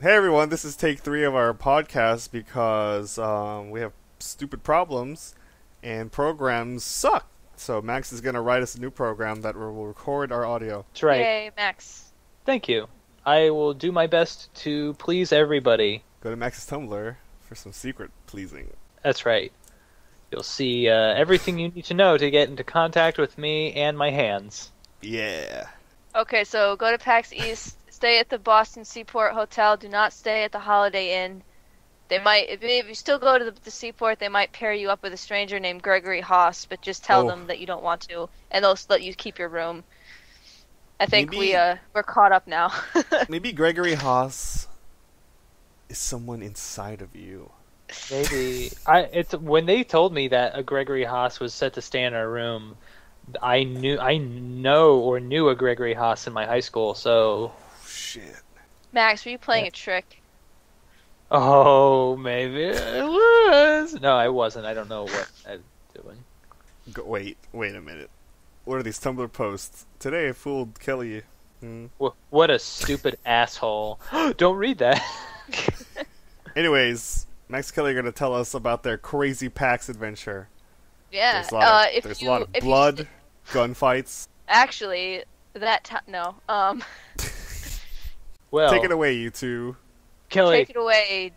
Hey everyone, this is take 3 of our podcast because we have stupid problems and programs suck. So Max is going to write us a new program that will record our audio. That's right. Yay, Max. Thank you. I will do my best to please everybody. Go to Max's Tumblr for some secret pleasing. That's right. You'll see everything you need to know to get into contact with me and my hands. Yeah. Okay, so go to PAX East, stay at the Boston Seaport Hotel, do not stay at the Holiday Inn. They might, if you still go to the Seaport, they might pair you up with a stranger named Gregory Haas, but just tell them that you don't want to, and they'll let you keep your room. I think we're caught up now. Maybe Gregory Haas is someone inside of you. Maybe it's when they told me that a Gregory Haas was set to stay in our room. I knew a Gregory Haas in my high school. So shit. Max, were you playing a trick? Oh, maybe I was. No, I wasn't. I don't know what I'm doing. Wait a minute. What are these Tumblr posts? Today I fooled Kelly. What a stupid asshole. Don't read that. Anyways, Max and Kelly are going to tell us about their crazy PAX adventure. Yeah. There's a lot of blood, gunfights. Actually, no. Well, take it away, you two. Kelly. Take it away.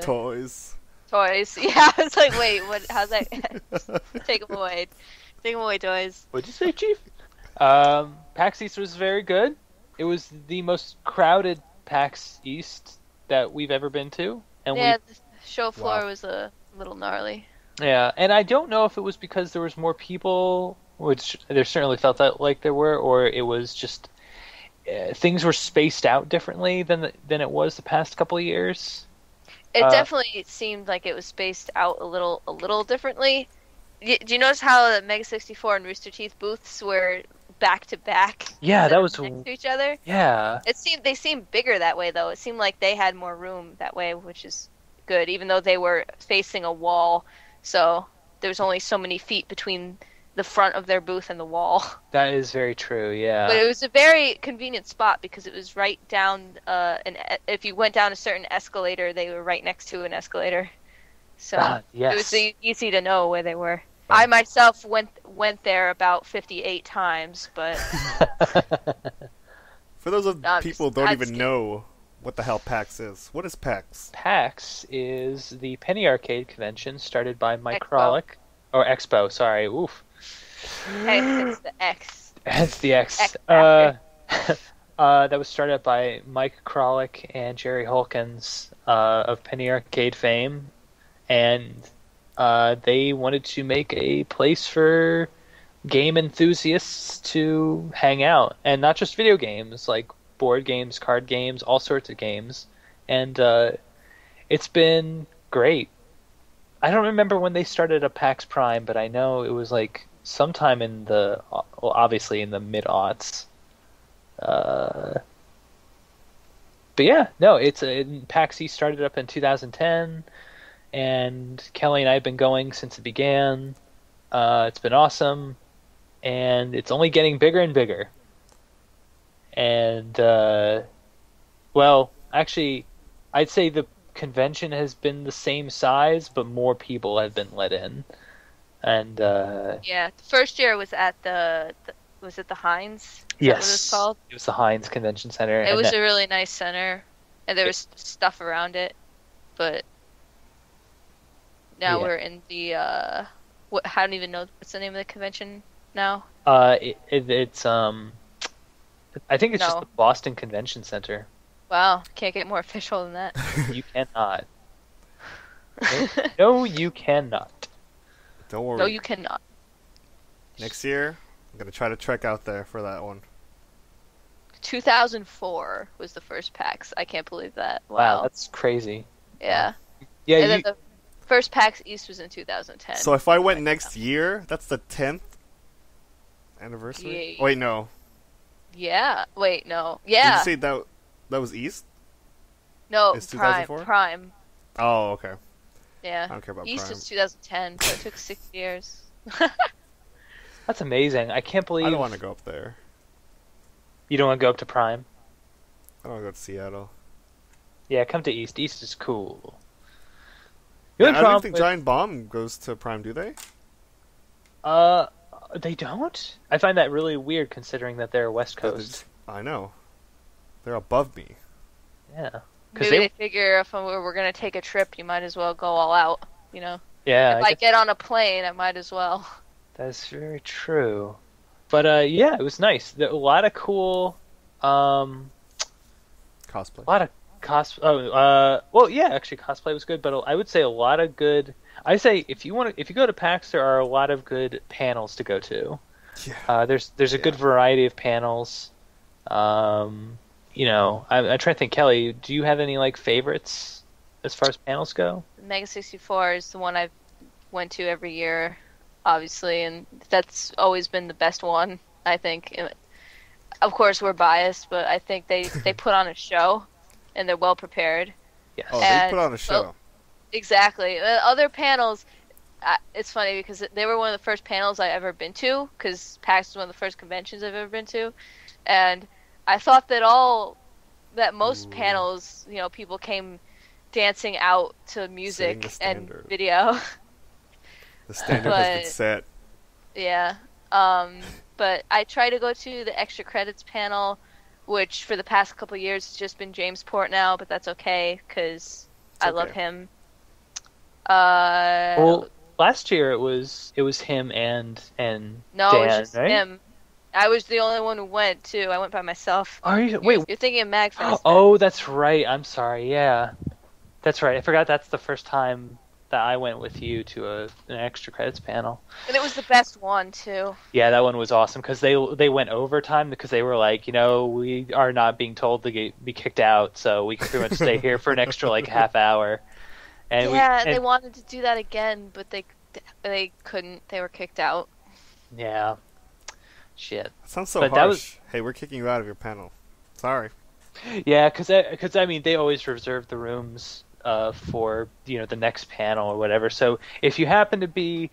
Toys. Yeah, I was like, wait, what? How's that? Take them away. Take them away, toys. What'd you say, Chief? PAX East was very good. It was the most crowded PAX East that we've ever been to. And yeah, the show floor was a little gnarly. Yeah, and I don't know if it was because there was more people, which there certainly felt that like there were, or it was just things were spaced out differently than it was the past couple of years. It definitely seemed like it was spaced out a little differently. Do you notice how the Mega 64 and Rooster Teeth booths were back to back? Yeah, that was next to each other. Yeah. They seemed bigger that way though. It seemed like they had more room that way, which is good, even though they were facing a wall. So there was only so many feet between the front of their booth and the wall. That is very true. Yeah. But it was a very convenient spot because it was right down. If you went down a certain escalator, they were right next to an escalator. So yes. It was easy to know where they were. I myself went there about 58 times, but for those people who don't even know what the hell PAX is, what is PAX? PAX is the Penny Arcade convention started by Mike Kralik. Or Expo, sorry. Oof. Hey, it's the X. It's the X. That was started by Mike Kralik and Jerry Holkins of Penny Arcade fame, and they wanted to make a place for game enthusiasts to hang out, and not just video games, like board games, card games, all sorts of games, and it's been great. I don't remember when they started a PAX Prime, but I know it was like sometime in obviously in the mid-aughts. But yeah, no, PAX East started up in 2010, and Kelly and I have been going since it began. It's been awesome, and it's only getting bigger and bigger. And, well, actually, I'd say the convention has been the same size, but more people have been let in. And yeah, the first year was at was it the Heinz? Yes, what it was called? It was the Heinz Convention Center. It was a really nice center, and there was stuff around it. But now we're in the I don't even know what's the name of the convention now. It's I think it's just the Boston Convention Center. Wow, can't get more official than that. You cannot. No, you cannot. Don't worry. No, you cannot. Next year, I'm going to try to trek out there for that one. 2004 was the first PAX. I can't believe that. Wow, that's crazy. Yeah. Yeah. And then the first PAX East was in 2010. So if I went next year, that's the 10th anniversary? Yeah. Wait, no. Yeah. Wait, no. Yeah. Did you say that was East? No, It's 2004? Prime. Oh, okay. Yeah. I don't care about East Prime. was 2010, so it took 6 years. That's amazing. I can't believe... I don't want to go up there. You don't want to go up to Prime? I don't want to go to Seattle. Yeah, come to East. East is cool. Yeah, I don't think Giant Bomb goes to Prime, do they? They don't? I find that really weird considering that they're West Coast. I know. They're above me. Yeah. Maybe they figure if we're going to take a trip, you might as well go all out, you know? Yeah. If I get on a plane, I might as well. That's very true. But, yeah, it was nice. A lot of cool, cosplay. A lot of well, yeah, actually, cosplay was good, but I would say a lot of good... I say if you go to PAX, there are a lot of good panels to go to. Yeah. There's a good variety of panels. You know, I try to think, Kelly, do you have any like favorites as far as panels go? Mega 64 is the one I went to every year, obviously, and that's always been the best one, I think. Of course, we're biased, but I think they put on a show, and they're well prepared. Yes. Oh, they put on a show. Well, exactly. Other panels, it's funny because they were one of the first panels I ever been to, because PAX was one of the first conventions I've ever been to, and I thought that most panels, you know, people came dancing out to music and video. The standard has been set. Yeah. But I try to go to the extra credits panel, which for the past couple of years has just been James Port now, but that's okay because I love him. Well, last year it was him and no, Dan, it was just right? him. I was the only one who went too. I went by myself. Wait, you're thinking of MagFest. Oh, that's right. I'm sorry. Yeah, that's right. I forgot that's the first time that I went with you to an extra credits panel. And it was the best one too. Yeah, that one was awesome because they went overtime because they were like, you know, we are not being told to be kicked out, so we can pretty much stay here for an extra like half hour. And they wanted to do that again, but they couldn't. They were kicked out. Yeah. Shit. That sounds so harsh. Hey, we're kicking you out of your panel. Sorry. Yeah, because I mean, they always reserve the rooms for, you know, the next panel or whatever. So if you happen to be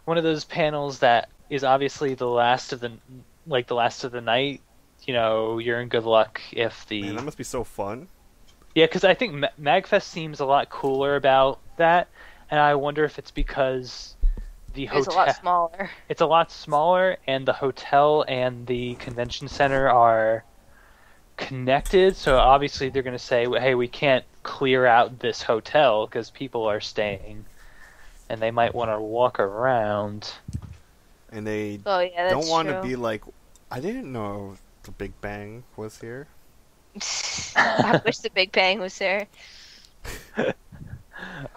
one of those panels that is obviously the last of the night, you know, you're in good luck if the... Man, that must be so fun. Yeah, because I think MagFest seems a lot cooler about that, and I wonder if it's because... It's a lot smaller. It's a lot smaller, and the hotel and the convention center are connected. So obviously they're going to say, "Hey, we can't clear out this hotel because people are staying, and they might want to walk around." And they don't want to be like, "I didn't know the Big Bang was here." I wish the Big Bang was there.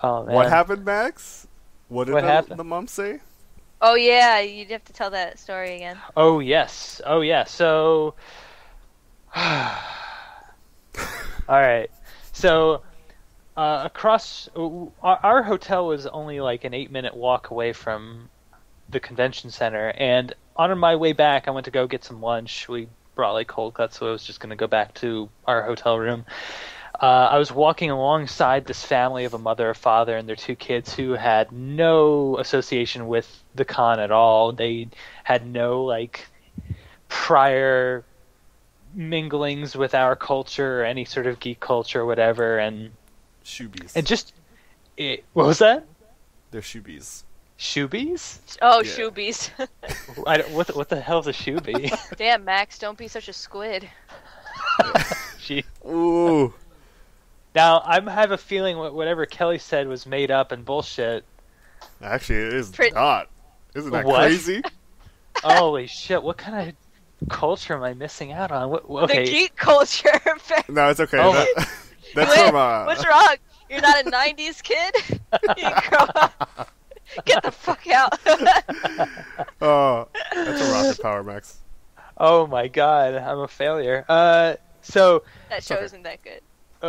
Oh man! What happened, Max? What did the mom say? Oh yeah, you'd have to tell that story again. Oh yes. Oh yeah. So, all right. So, across our hotel was only like an 8-minute walk away from the convention center, and on my way back, I went to go get some lunch. We brought like cold cuts, so I was just going to go back to our hotel room. I was walking alongside this family of a mother, a father, and their 2 kids who had no association with the con at all. They had no like prior minglings with our culture or any sort of geek culture or whatever. And shoebies. And just what was that? They're shoebies. Shoebies? Oh, yeah. Shoebies. What the hell is a shoebie? Damn, Max, don't be such a squid. Ooh. Now, I have a feeling whatever Kelly said was made up and bullshit. Actually, it is not. Isn't that What? crazy? Holy shit, what kind of culture am I missing out on? Okay. The geek culture. No, it's okay. Oh. That's from... What's wrong? You're not a 90s kid? You grow up. Get the fuck out. Oh, that's a rocket power, Max. Oh my god, I'm a failure. So... That show isn't that good.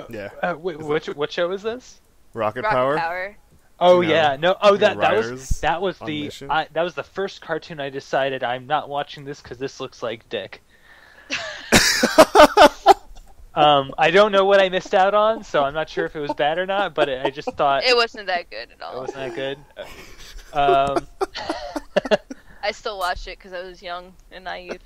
Yeah. What show is this? Rocket Rocket Power? Power. Oh You know, yeah, no. Oh, that was on the mission. that was the first cartoon I decided I'm not watching this because this looks like dick. I don't know what I missed out on, so I'm not sure if it was bad or not. But I just thought It wasn't that good at it all. wasn't that good. I still watched it because I was young and naive.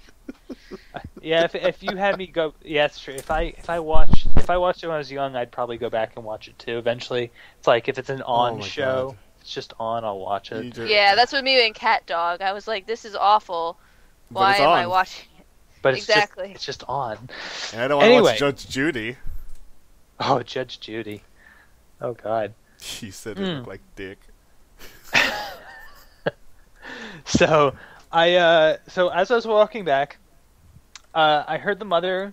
Yeah, if you had me go, yeah, it's true. If I watched it when I was young, I'd probably go back and watch it too. Eventually, it's like if it's an on my show, God. if it's just on, I'll watch it. Yeah, that's with me and Cat Dog. I was like, this is awful. But Why it's am I on. watching it? But it's Exactly. it's just on. And I don't want to watch Judge Judy. Oh, Judge Judy. Oh God. She said it looked like dick. So so as I was walking back, I heard the mother,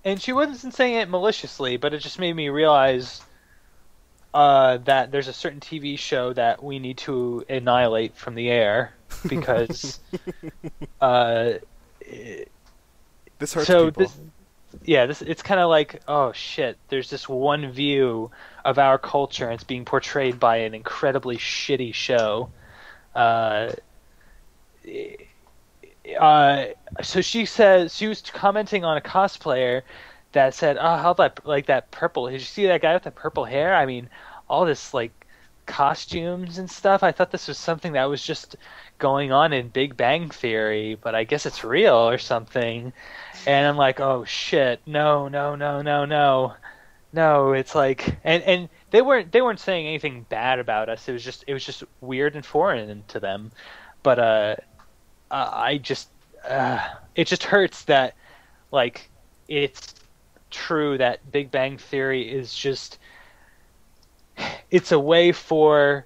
and she wasn't saying it maliciously, but it just made me realize that there's a certain TV show that we need to annihilate from the air because This hurts so people. this it's kind of like, oh shit, there's this one view of our culture and it's being portrayed by an incredibly shitty show. So she says she was commenting on a cosplayer that said, "Oh, how about like that purple? Did you see that guy with the purple hair? I mean, all this like costumes and stuff. I thought this was something that was just going on in Big Bang Theory, but I guess it's real or something." And I'm like, "Oh shit, no. No, it's like," and they weren't saying anything bad about us. It was just weird and foreign to them. But it just hurts that like it's true that Big Bang Theory is just, it's a way for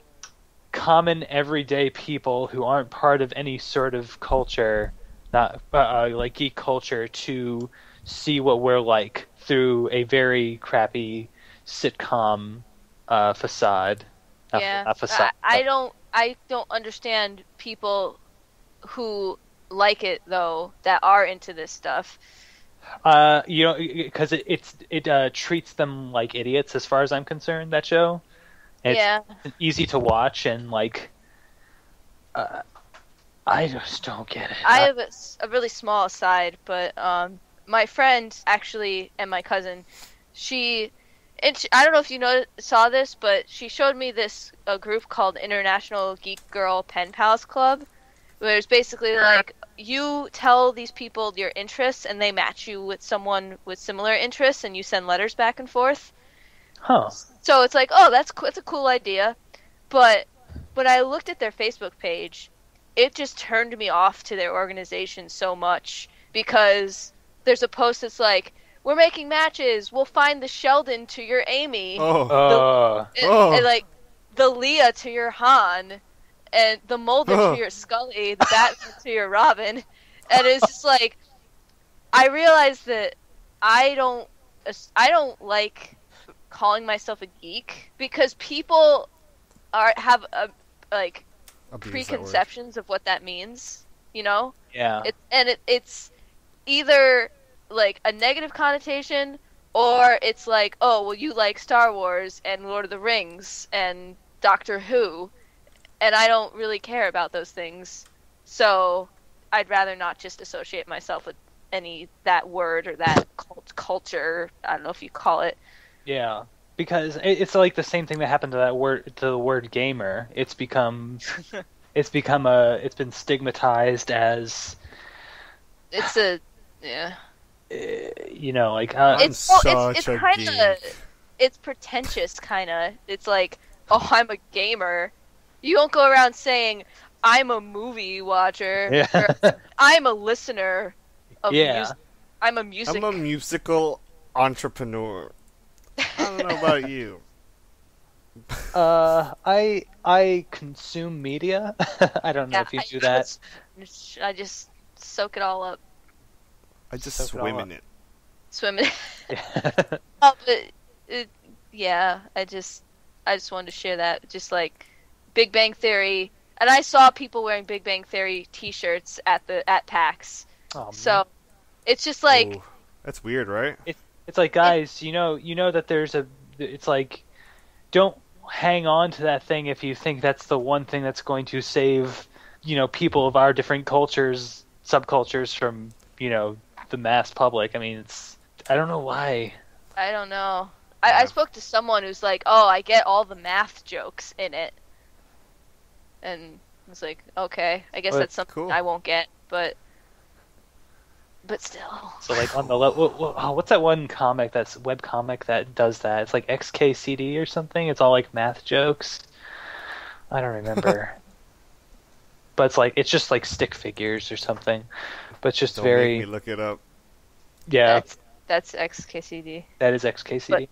common everyday people who aren't part of any sort of culture, not like geek culture, to see what we're like through a very crappy sitcom facade. Yeah, A facade. I don't understand people who like it though, that are into this stuff. Because it treats them like idiots, as far as I'm concerned. That show. And Yeah. It's easy to watch, and like, I just don't get it. I have a really small aside, but my friend actually and my cousin, I don't know if you saw this, but she showed me this group called International Geek Girl Pen Pals Club, where it's basically like you tell these people your interests and they match you with someone with similar interests, and you send letters back and forth. Huh. So it's like, oh, that's a cool idea. But when I looked at their Facebook page, it just turned me off to their organization so much, because there's a post that's like, we're making matches, we'll find the Sheldon to your Amy. And like the Leah to your Han, and the Mulder to your Scully, the Batman to your Robin. And it's just like, I realized that I don't like calling myself a geek, because people have preconceptions of what that means, you know? Yeah. It's either like a negative connotation, or it's like, oh, well, you like Star Wars and Lord of the Rings and Doctor Who, and I don't really care about those things, so I'd rather not just associate myself with that word or that culture. I don't know if you call it. Yeah, because it's like the same thing that happened to the word gamer. It's been stigmatized as, it's pretentious, kind of. It's like, oh, I'm a gamer. You don't go around saying, I'm a movie watcher. Yeah. Or, I'm a listener of music. I'm a musical entrepreneur. I don't know about you. I consume media. I don't know if you do that. I just soak it all up. I just swim in it. Swim in it. Oh, but I just wanted to share that. Just like Big Bang Theory, and I saw people wearing Big Bang Theory T-shirts at PAX. Oh, so it's just like, ooh, that's weird, right? It's like, guys, you know that it's like, don't hang on to that thing if you think that's the one thing that's going to save, people of our different subcultures from, the mass public. I mean, I don't know why. I don't know. I spoke to someone who's like, oh, I get all the math jokes in it. And It's like, okay, I guess Well, that's something cool. I won't get, but still. So like on the what's that one comic that's web comic that does that? It's like XKCD or something. It's all like math jokes. I don't remember. But it's just like stick figures or something. But it's just Don't very make me look it up. yeah. That's XKCD. That is XKCD.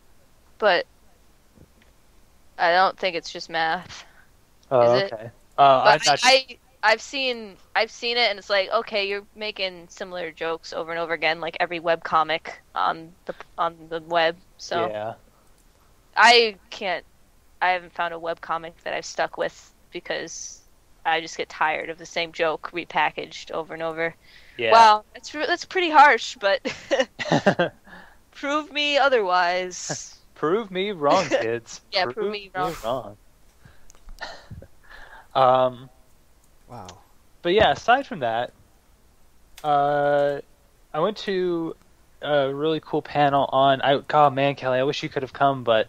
But I don't think it's just math. Oh, is it? okay. But I'm not. I've seen it, and it's like, okay, you're making similar jokes over and over again, like every webcomic on the web. So Yeah. I haven't found a webcomic that I've stuck with because I just get tired of the same joke repackaged over and over. Yeah. Wow, that's pretty harsh, but prove me otherwise. Prove me wrong, kids. Yeah, prove me wrong. Wow. But yeah, aside from that, I went to a really cool panel on. God, man, Kelly, I wish you could have come, but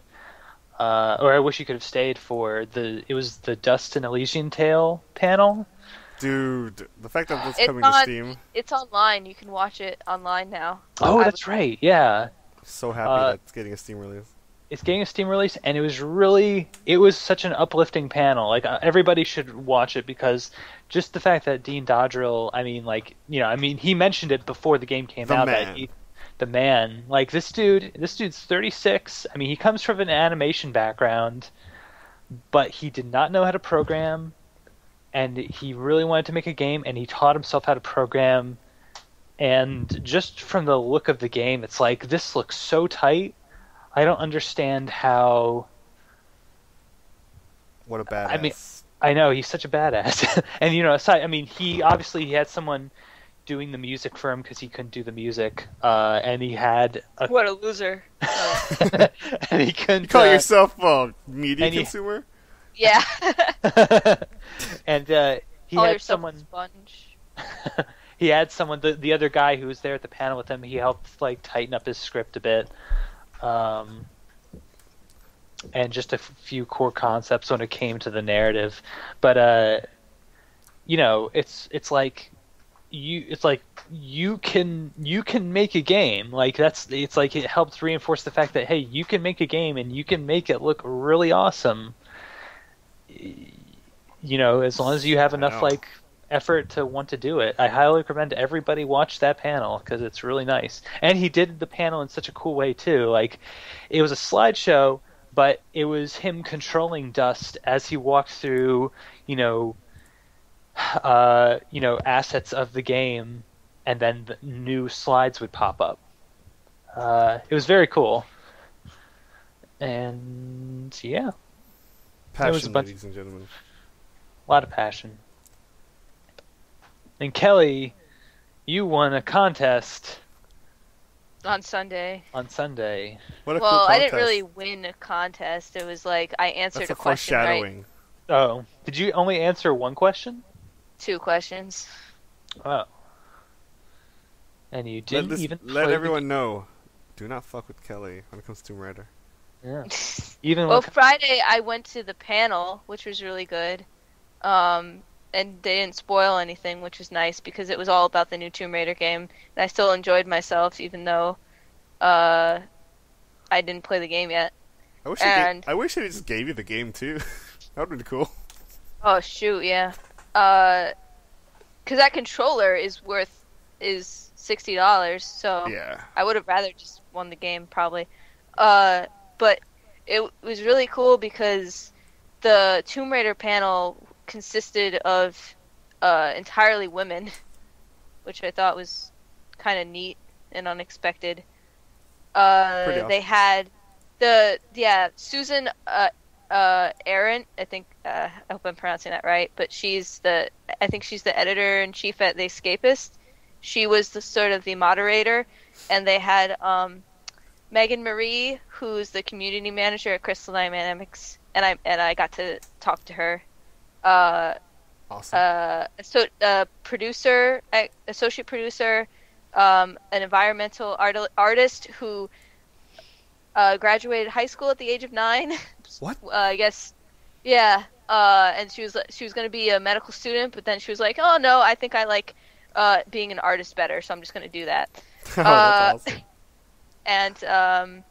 or I wish you could have stayed for it was the Dust and Elysian Tale panel. Dude, the fact that that's It's coming to Steam, It's online. You can watch it online now. Oh, that's right. Yeah, so happy that it's getting a Steam release. it's getting a Steam release, and it was such an uplifting panel. Like everybody should watch it because just the fact that Dean Dodrill, he mentioned it before the game came out. The man, like this dude's 36. I mean, he comes from an animation background, but he did not know how to program, and he really wanted to make a game, and he taught himself how to program. And just from the look of the game, it's like, this looks so tight. I don't understand how. What a badass. I mean, I know he's such a badass, and aside, he had someone doing the music for him because he couldn't do the music, and he had What a loser. and he couldn't. You call yourself a media and consumer? Yeah. And he Call had yourself someone. a sponge. He had someone. The other guy who was there at the panel with him. He helped tighten up his script a bit. And just a few core concepts when it came to the narrative, but it's like you can make a game. It helps reinforce the fact that, hey, you can make a game and you can make it look really awesome. As long as you have enough effort to want to do it. I highly recommend everybody watch that panel because it's really nice. And he did the panel in such a cool way too. It was a slideshow, but it was him controlling Dust as he walked through, assets of the game, and then the new slides would pop up. It was very cool. And yeah, Passion, ladies and gentlemen. A lot of passion. And Kelly, you won a contest On Sunday. on Sunday. What a Well, cool I contest. didn't really win a contest. It was like I answered That's a a question right. foreshadowing. Oh, did you only answer one question? 2 questions. Oh. And you didn't even Let play everyone know. Do not fuck with Kelly when it comes to Tomb Raider. Yeah. Even Well, when Friday I went to the panel, which was really good. And they didn't spoil anything, which was nice because it was all about the new Tomb Raider game. And I still enjoyed myself, even though I didn't play the game yet. I wish they just gave you the game too. That would be cool. Oh shoot, yeah. Because that controller is $60, so Yeah. I would have rather just won the game probably. But it was really cool because the Tomb Raider panel consisted of entirely women, which I thought was kind of neat and unexpected. Awesome. They had Susan Arendt, I think I hope I'm pronouncing that right, but I think she's the editor-in-chief at The Escapist. She was the sort of the moderator, and they had Megan Marie, who's the community manager at Crystal Dynamics, and I got to talk to her. Awesome. Associate producer, an environmental artist who graduated high school at the age of 9. What? I guess, yeah. and she was going to be a medical student, but then she was like, "Oh no, I think I like being an artist better, so I'm just going to do that." Oh, that's awesome. And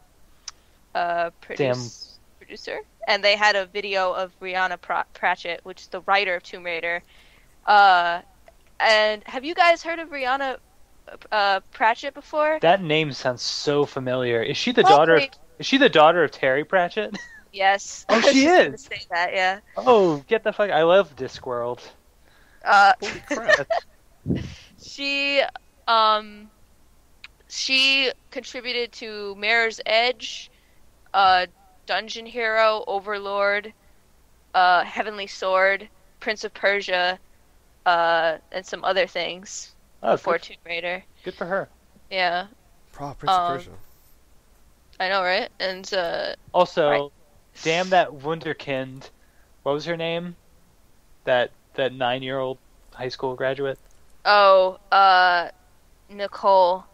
producer, and they had a video of Brianna Pratchett, which is the writer of Tomb Raider. And have you guys heard of Brianna Pratchett before? That name sounds so familiar. Is she the daughter? Is she the daughter of Terry Pratchett? Yes. Oh, she is. Say that, yeah. Oh, get the fuck! I love Discworld. Holy crap. She contributed to Mirror's Edge, Dungeon Hero, Overlord, Heavenly Sword, Prince of Persia, and some other things before Tomb Raider. Good for her. Yeah. Prince of Persia. I know, right? And also, damn that wunderkind. What was her name? That 9-year-old high school graduate. Oh, Nicole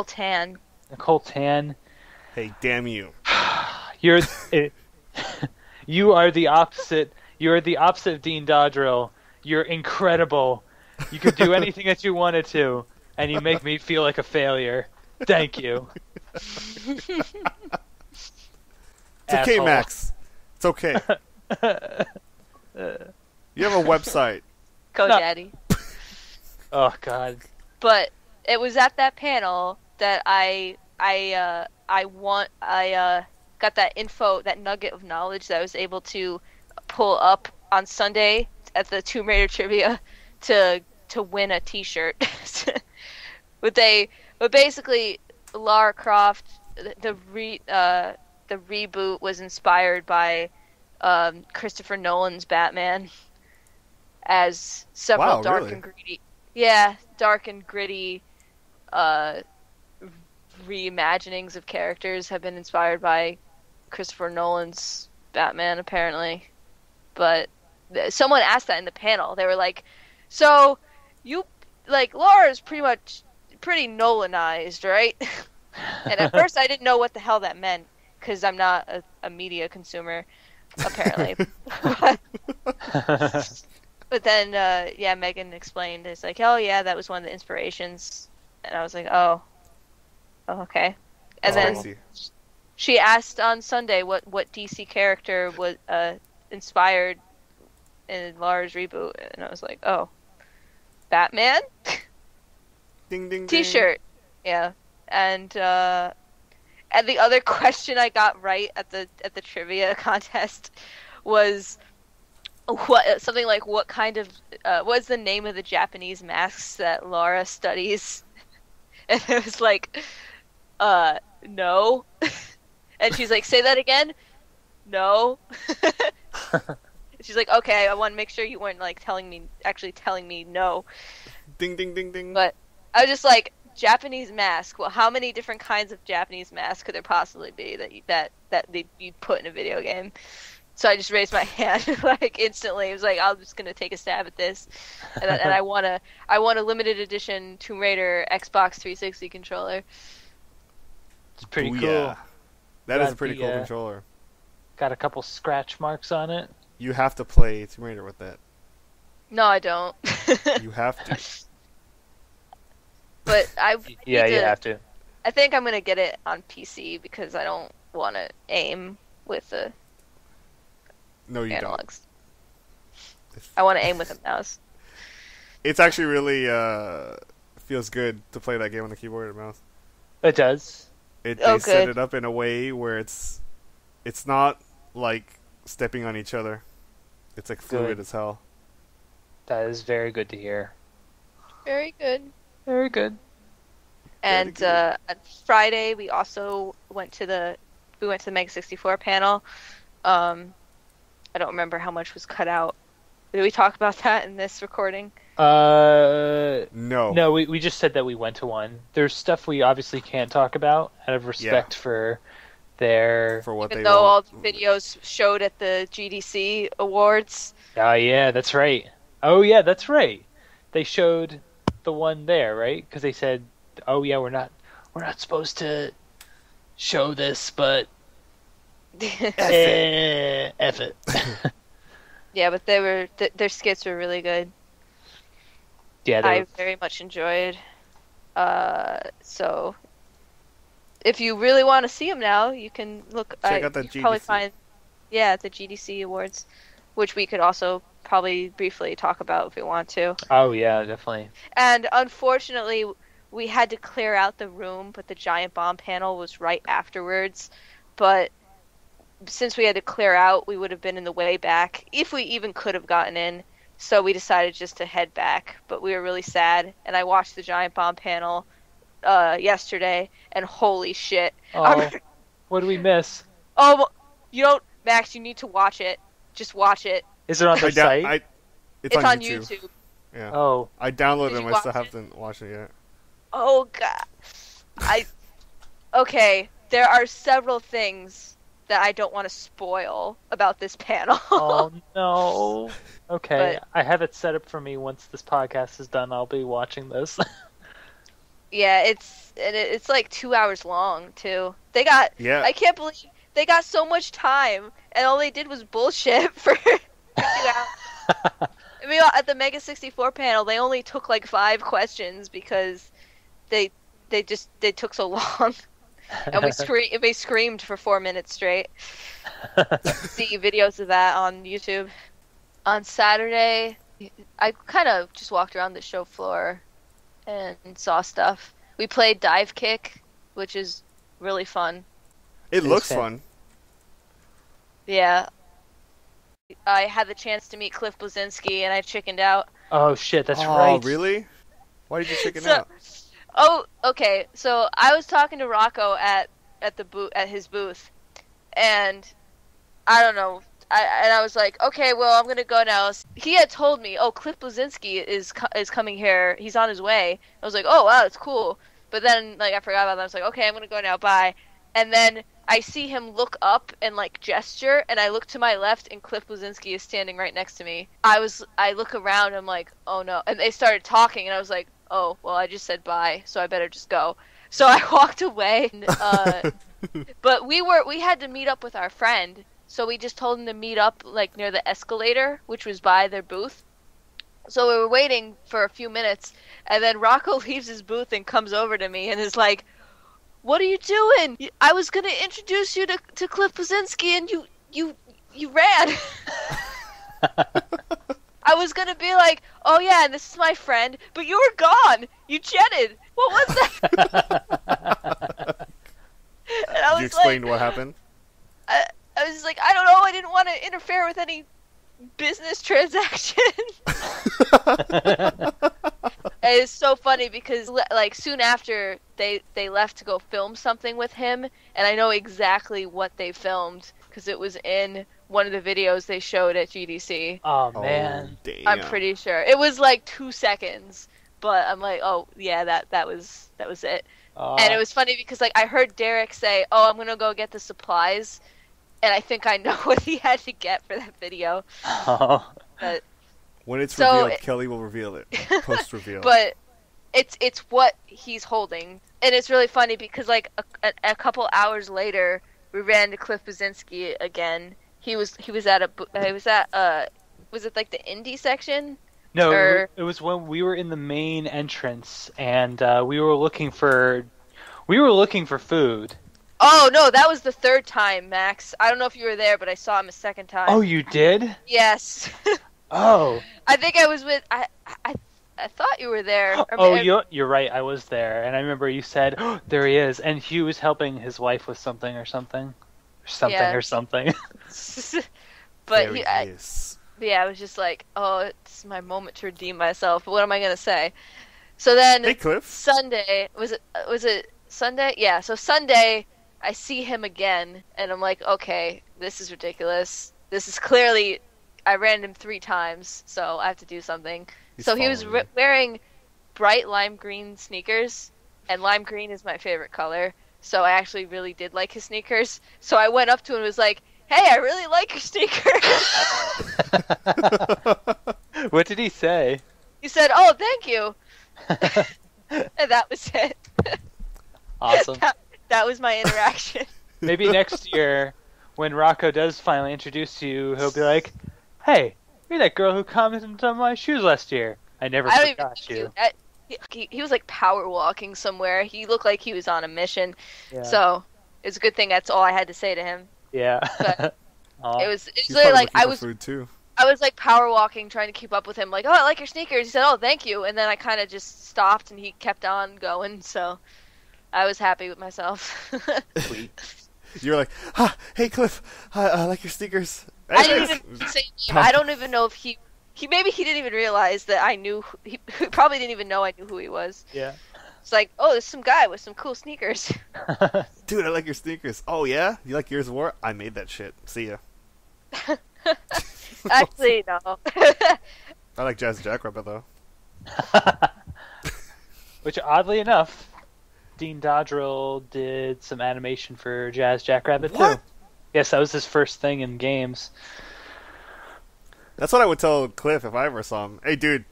Tan. Nicole Tan. Hey, damn you! You are the opposite. You are the opposite of Dean Dodrill. You're incredible. You could do anything that you wanted to, and you make me feel like a failure. Thank you. It's okay, Max. It's okay. You have a website. Daddy. Oh God. But it was at that panel that I got that info, that nugget of knowledge that I was able to pull up on Sunday at the Tomb Raider trivia to win a T-shirt. But basically, Lara Croft, the reboot was inspired by Christopher Nolan's Batman, as several dark and gritty reimaginings of characters have been inspired by Christopher Nolan's Batman, apparently. But someone asked that in the panel. They were like, "So you like Laura's pretty Nolanized, right?" And at first I didn't know what the hell that meant, because I'm not a media consumer, apparently. But then, Megan explained. It's like, oh yeah, that was one of the inspirations. And I was like, oh okay. And then she asked on Sunday what DC character was inspired in Lara's reboot, and I was like, oh, Batman? Ding ding. T-shirt. Ding. Yeah. And the other question I got right at the trivia contest was something like, what kind of what's the name of the Japanese masks that Lara studies? And it was like, no. And she's like, say that again? No. She's like, okay, I want to make sure you weren't like telling me no. Ding ding ding ding. But I was just like, Japanese mask. Well, how many different kinds of Japanese masks could there possibly be that you'd put in a video game? So I just raised my hand like instantly. It was like, I'm just gonna take a stab at this, and I want a limited edition Tomb Raider Xbox 360 controller. It's pretty cool. Yeah. That is a pretty cool controller. Got a couple scratch marks on it. You have to play Tomb Raider with that. No, I don't. You have to. But you have to. I think I'm gonna get it on PC because I don't want to aim with the analogs. Don't. I want to aim with a mouse. It's actually really feels good to play that game on the keyboard and mouse. It does. They set it up in a way where it's not like stepping on each other. It's like fluid as hell. That is very good to hear. Very good. Very good. And on Friday we also went to the Mega 64 panel. I don't remember how much was cut out. Did we talk about that in this recording? No. No, we just said that we went to one. There's stuff we obviously can't talk about out of respect for what even though all the videos showed at the GDC Awards. Oh yeah, that's right. Oh yeah, that's right. They showed the one there, right? Because they said, "Oh yeah, we're not supposed to show this, but F it." Yeah, but their skits were really good. Yeah, I very much enjoyed. So if you really want to see them now, you can look. Check out the you can probably GDC. find, the GDC Awards, which we could also probably briefly talk about if we want to. Oh yeah, definitely. And unfortunately, we had to clear out the room, but the giant bomb panel was right afterwards. But since we had to clear out, we would have been in the way back if we even could have gotten in. So we decided just to head back. But we were really sad, and I watched the giant bomb panel yesterday, and holy shit! Oh, what did we miss? Oh, Max, you need to watch it. Just watch it. Is it on the site? It's on YouTube. Yeah. Oh. I downloaded Did them. you I still watch haven't watched it yet. Oh god. Okay, there are several things that I don't want to spoil about this panel. Oh no. Okay, But- I have it set up for me. Once this podcast is done, I'll be watching this. Yeah, it's like 2 hours long too. Yeah. I can't believe they got so much time, and all they did was bullshit for 2 hours. I mean, at the Mega 64 panel, they only took like 5 questions because they took so long, and we screamed for 4 minutes straight. See videos of that on YouTube. On Saturday, I kind of just walked around the show floor and saw stuff. We played Dive Kick, which is really fun. It looks fun. Yeah. I had the chance to meet Cliff Blazinski, and I chickened out. Oh shit, that's right. Oh, really? Why did you chicken out? Oh, okay. So I was talking to Rocco at his booth, and I don't know. I was like, okay, well, I'm gonna go now. He had told me, oh, Cliff Blazinski is coming here. He's on his way. I was like, oh wow, that's cool. But then I forgot about that. I was like, okay, I'm gonna go now. Bye. And then I see him look up and gesture, and I look to my left, and Cliff Blazinski is standing right next to me. I look around, and I'm like, oh no. And they started talking, and I was like, oh, well, I just said bye, so I better just go. So I walked away. And, but we had to meet up with our friend, so we just told him to meet up near the escalator, which was by their booth. So we were waiting for a few minutes, and then Rocco leaves his booth and comes over to me and is like, "What are you doing? I was gonna introduce you to Cliff Blazinski, and you ran." I was gonna be like, "Oh yeah, and this is my friend," but you were gone. You jetted. What was that? And I was Did you explain what happened? I was just like, I don't know. I didn't want to interfere with any business transaction. It's so funny because soon after they left to go film something with him, and I know exactly what they filmed because it was in one of the videos they showed at GDC. Oh man, oh, damn. I'm pretty sure it was 2 seconds, but I'm like, oh yeah, that was it. And it was funny because I heard Derek say, "Oh, I'm gonna go get the supplies," and I think I know what he had to get for that video. Oh. But when it's revealed, Kelly will reveal it. Post reveal. But it's what he's holding, and it's really funny because a couple hours later, we ran to Cliff Blazinski again. He was at was it the indie section? No, Or... it was when we were in the main entrance, and we were looking for food. Oh no, that was the 3rd time, Max. I don't know if you were there, but I saw him a 2nd time. Oh, you did? Yes. Oh. I think I was with. I thought you were there. You're right. I was there, and I remember you said, oh, "There he is," and he was helping his wife with something. But there he is. yeah, I was just like, oh, it's my moment to redeem myself. But what am I gonna say? So then, Hey, Cliff. Sunday was it Sunday? Yeah. So Sunday, I see him again, and I'm like, okay, this is ridiculous. This is clearly, I ran him 3 times, so I have to do something. So he was wearing bright lime green sneakers, and lime green is my favorite color. So I actually really did like his sneakers. So I went up to him and was like, "Hey, I really like your sneakers." What did he say? He said, "Oh, thank you." And that was it. Awesome. That was my interaction. Maybe next year, when Rocco does finally introduce you, he'll be like, "Hey, You're that girl who commented on my shoes last year. I never I don't even forgot think you. he was like power walking somewhere. He looked like he was on a mission. Yeah. So it's a good thing that's all I had to say to him. Yeah. But Aw. it was He's literally probably like looking for food too. I was like power walking, trying to keep up with him. Like, oh, I like your sneakers. He said, oh, thank you. And then I kind of just stopped, and he kept on going. So I was happy with myself. Sweet. You were like, hey Cliff, I like your sneakers. I didn't even say name. I don't even know if he maybe he didn't even realize that I knew. He probably didn't even know I knew who he was. Yeah. It's like, oh, there's some guy with some cool sneakers. Dude, I like your sneakers. Oh yeah, you like yours more? I made that shit. See ya. Actually, no. I like Jazz Jackrabbit though. Which, oddly enough, Dean Dodrill did some animation for Jazz Jackrabbit too. What? Yes, that was his first thing in games. That's what I would tell Cliff if I ever saw him. Hey dude,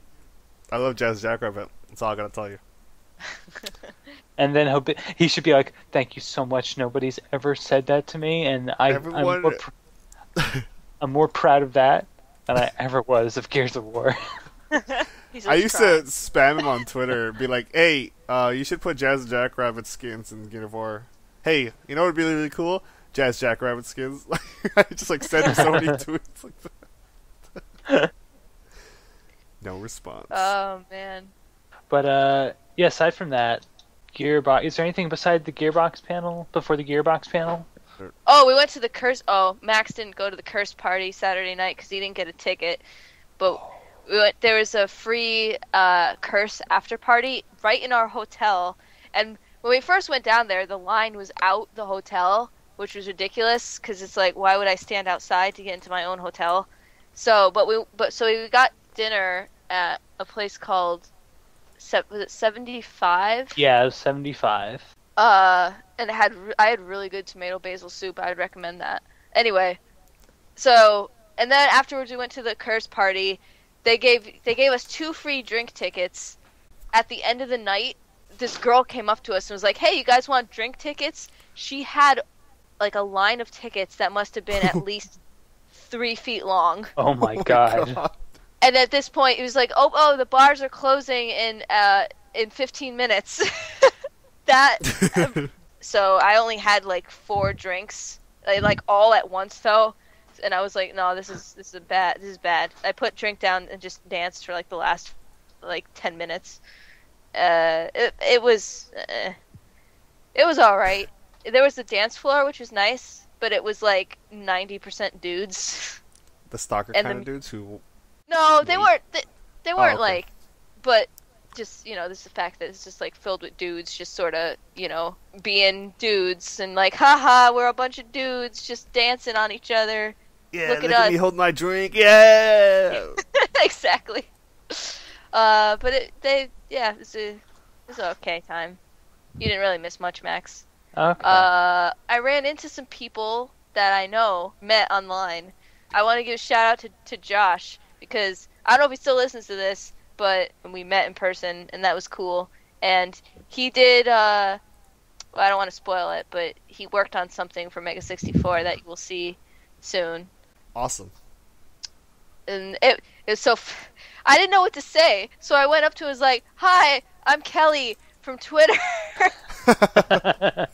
I love Jazz Jackrabbit. That's all I gotta tell you. And then he should be like, "Thank you so much. Nobody's ever said that to me, and Everyone... I'm more proud of that than I ever was of Gears of War." I used to spam him on Twitter, be like, "Hey, you should put Jazz Jackrabbit skins in Gears of War. Hey, you know what would be really cool? Jazz Jackrabbit skins." I just like send him so many tweets like that. No response. Oh man. But yeah, aside from that, Gearbox. Is there anything beside the Gearbox panel before the Gearbox panel? Oh, we went to the curse. Oh, Max didn't go to the curse party Saturday night because he didn't get a ticket. But there was a free curse after party right in our hotel. And when we first went down there, the line was out the hotel, which was ridiculous because it's like, why would I stand outside to get into my own hotel? So, so we got dinner at a place called was it 75? Yeah, it was 75. And I had really good tomato basil soup. I would recommend that. Anyway, so and then afterwards we went to the curse party. They gave us 2 free drink tickets. At the end of the night, this girl came up to us and was like, "Hey, you guys want drink tickets?" She had like a line of tickets that must have been at least 3 feet long. Oh my god. And at this point, it was like, "Oh, the bars are closing in 15 minutes." So I only had like 4 drinks, like all at once though, and I was like, "No, this is bad." I put drink down and just danced for like the last like 10 minutes. It was all right. There was the dance floor, which was nice, but it was like 90% dudes. The stalker kind of dudes who. No, they weren't. They weren't okay. like, but just this is the fact that it's just like filled with dudes, just sort of being dudes and like, haha, we're a bunch of dudes just dancing on each other. Yeah, look look at us. me hold my drink. Yeah. Exactly. But it's an okay time. You didn't really miss much, Max. Okay. I ran into some people that I met online. I want to give a shout out to Josh because I don't know if he still listens to this, but we met in person and that was cool. And he did. I don't want to spoil it, but he worked on something for Mega 64 that you will see soon. Awesome. And it was so. I didn't know what to say, so I went up to him and was like, "Hi, I'm Kelly from Twitter." Nonsense.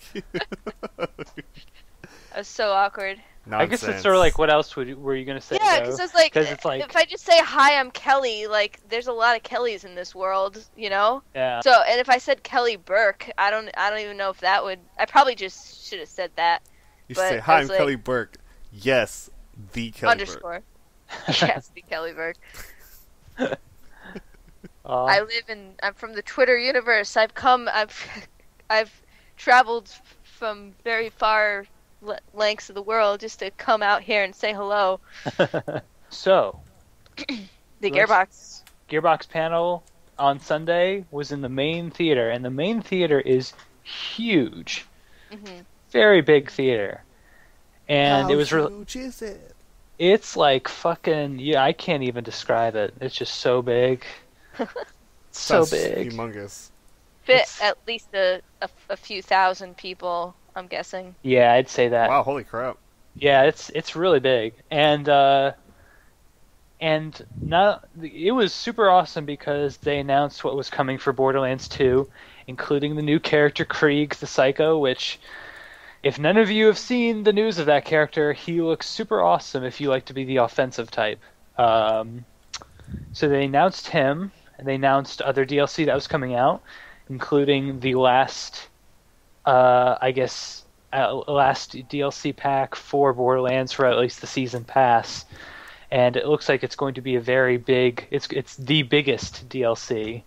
That was so awkward. I guess it's sort of like, what else were you going to say? Yeah, because it's like, it's like, if I just say, "Hi, I'm Kelly," like, there's a lot of Kellys in this world, Yeah. So, and if I said Kelly Burke, I don't even know if that would. I probably just should have said that. You should say, "Hi, I'm Kelly Burke." Yes, the Kelly underscore. Burke. Yes, the Kelly Burke. I'm from the Twitter universe. I've traveled from very far lengths of the world just to come out here and say hello. So, the Gearbox panel on Sunday was in the main theater, and the main theater is huge. Mm-hmm. Very big theater. And How it was huge is it? It's like fucking, I can't even describe it. It's just so big. So big. Humongous. Fit at least a few thousand people, I'm guessing. Yeah, I'd say that. Wow, holy crap. Yeah, it's really big. And And it was super awesome because they announced what was coming for Borderlands 2, including the new character Krieg the Psycho, which, if none of you have seen the news of that character, he looks super awesome if you like to be the offensive type. So they announced him, and they announced other DLC that was coming out, including the last DLC pack for Borderlands for at least the season pass. And it looks like it's going to be a very big... It's the biggest DLC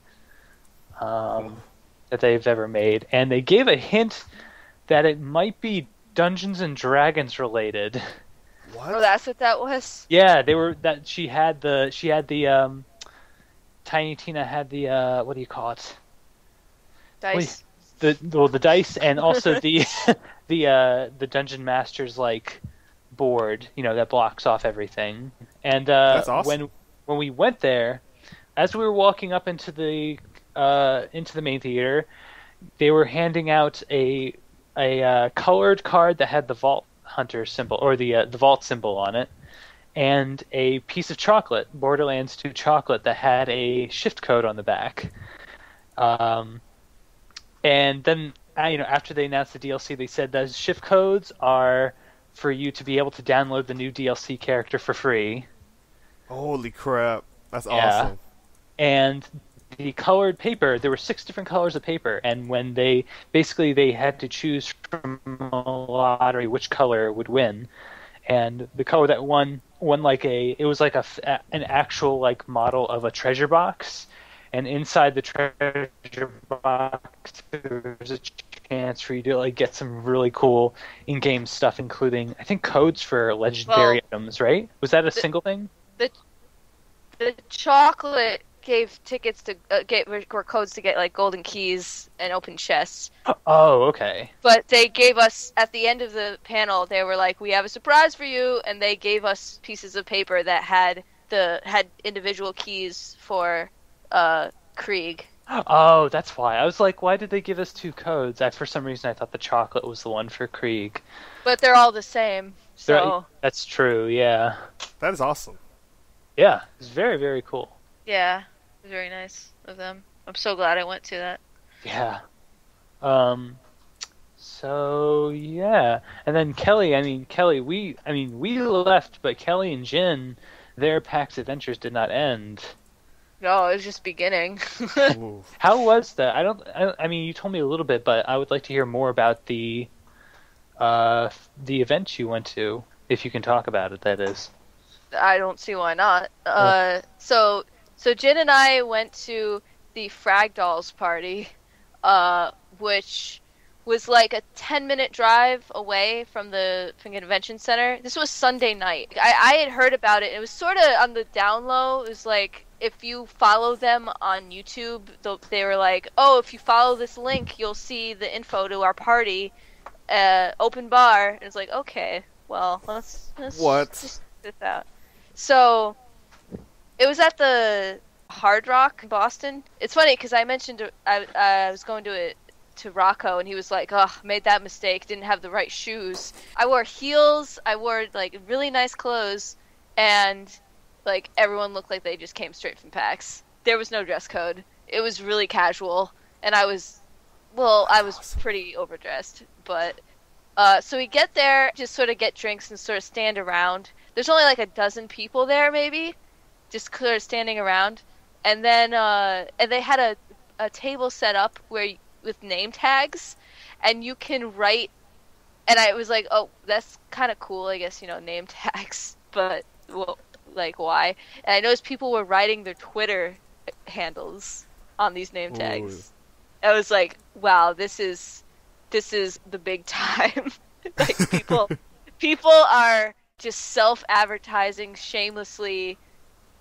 that they've ever made. And they gave a hint that it might be Dungeons and Dragons related. What? Oh, that's what that was? Yeah, they were... She had the Tiny Tina had the... what do you call it? Dice. The dice, and also the Dungeon Master's, like, board, that blocks off everything. And that's awesome. when we went there, as we were walking up into the main theater, they were handing out a colored card that had the Vault Hunter symbol, or the Vault symbol on it, and a piece of chocolate, Borderlands 2 chocolate, that had a shift code on the back. And then, after they announced the DLC, they said those shift codes are for you to be able to download the new DLC character for free. Holy crap. That's awesome. And the colored paper, there were 6 different colors of paper, and when they had to choose from a lottery which color would win. And the color that won it was like an actual, like, model of a treasure box. And inside the treasure box, there's a chance for you to, like, get some really cool in-game stuff, including, I think, codes for legendary items, right? Was that a single thing? The chocolate gave tickets to were codes to get, like, golden keys and open chests. Oh, okay. But they gave us, at the end of the panel, they were like, "We have a surprise for you," and they gave us pieces of paper that had individual keys for Krieg. Oh, that's why. I was like, why did they give us 2 codes? For some reason, I thought the chocolate was the one for Krieg. But they're all the same, so... That's true, yeah. That is awesome. Yeah, it's very, very cool. Yeah, it was very nice of them. I'm so glad I went to that. Yeah. So, yeah. And then Kelly, we left, but Kelly and Jin, their PAX adventures did not end. No, it was just beginning. How was that? You told me a little bit, but I would like to hear more about the event you went to, if you can talk about it, that is. I don't see why not. So Jin and I went to the Frag Dolls party, which was like a 10-minute drive away from the convention center. This was Sunday night. I had heard about it. It was sort of on the down low. It was like, if you follow them on YouTube, they were like, "Oh, if you follow this link, you'll see the info to our party, open bar." And it's like, okay, well, let's just get this out. So it was at the Hard Rock in Boston. It's funny because I mentioned I was going to Rocco, and he was like, "Oh, made that mistake. Didn't have the right shoes." I wore heels. I wore, like, really nice clothes, and, like, everyone looked like they just came straight from PAX. There was no dress code. It was really casual, and I was pretty overdressed. But so we get there, just sort of get drinks and sort of stand around. There's only like a dozen people there, maybe, just sort of standing around. And then and they had a table set up with name tags, and you can write. And I was like, oh, that's kind of cool, I guess, name tags. But well, like, why? And I noticed people were writing their Twitter handles on these name tags. Ooh. I was like, wow, this is the big time. Like, people are just self-advertising shamelessly,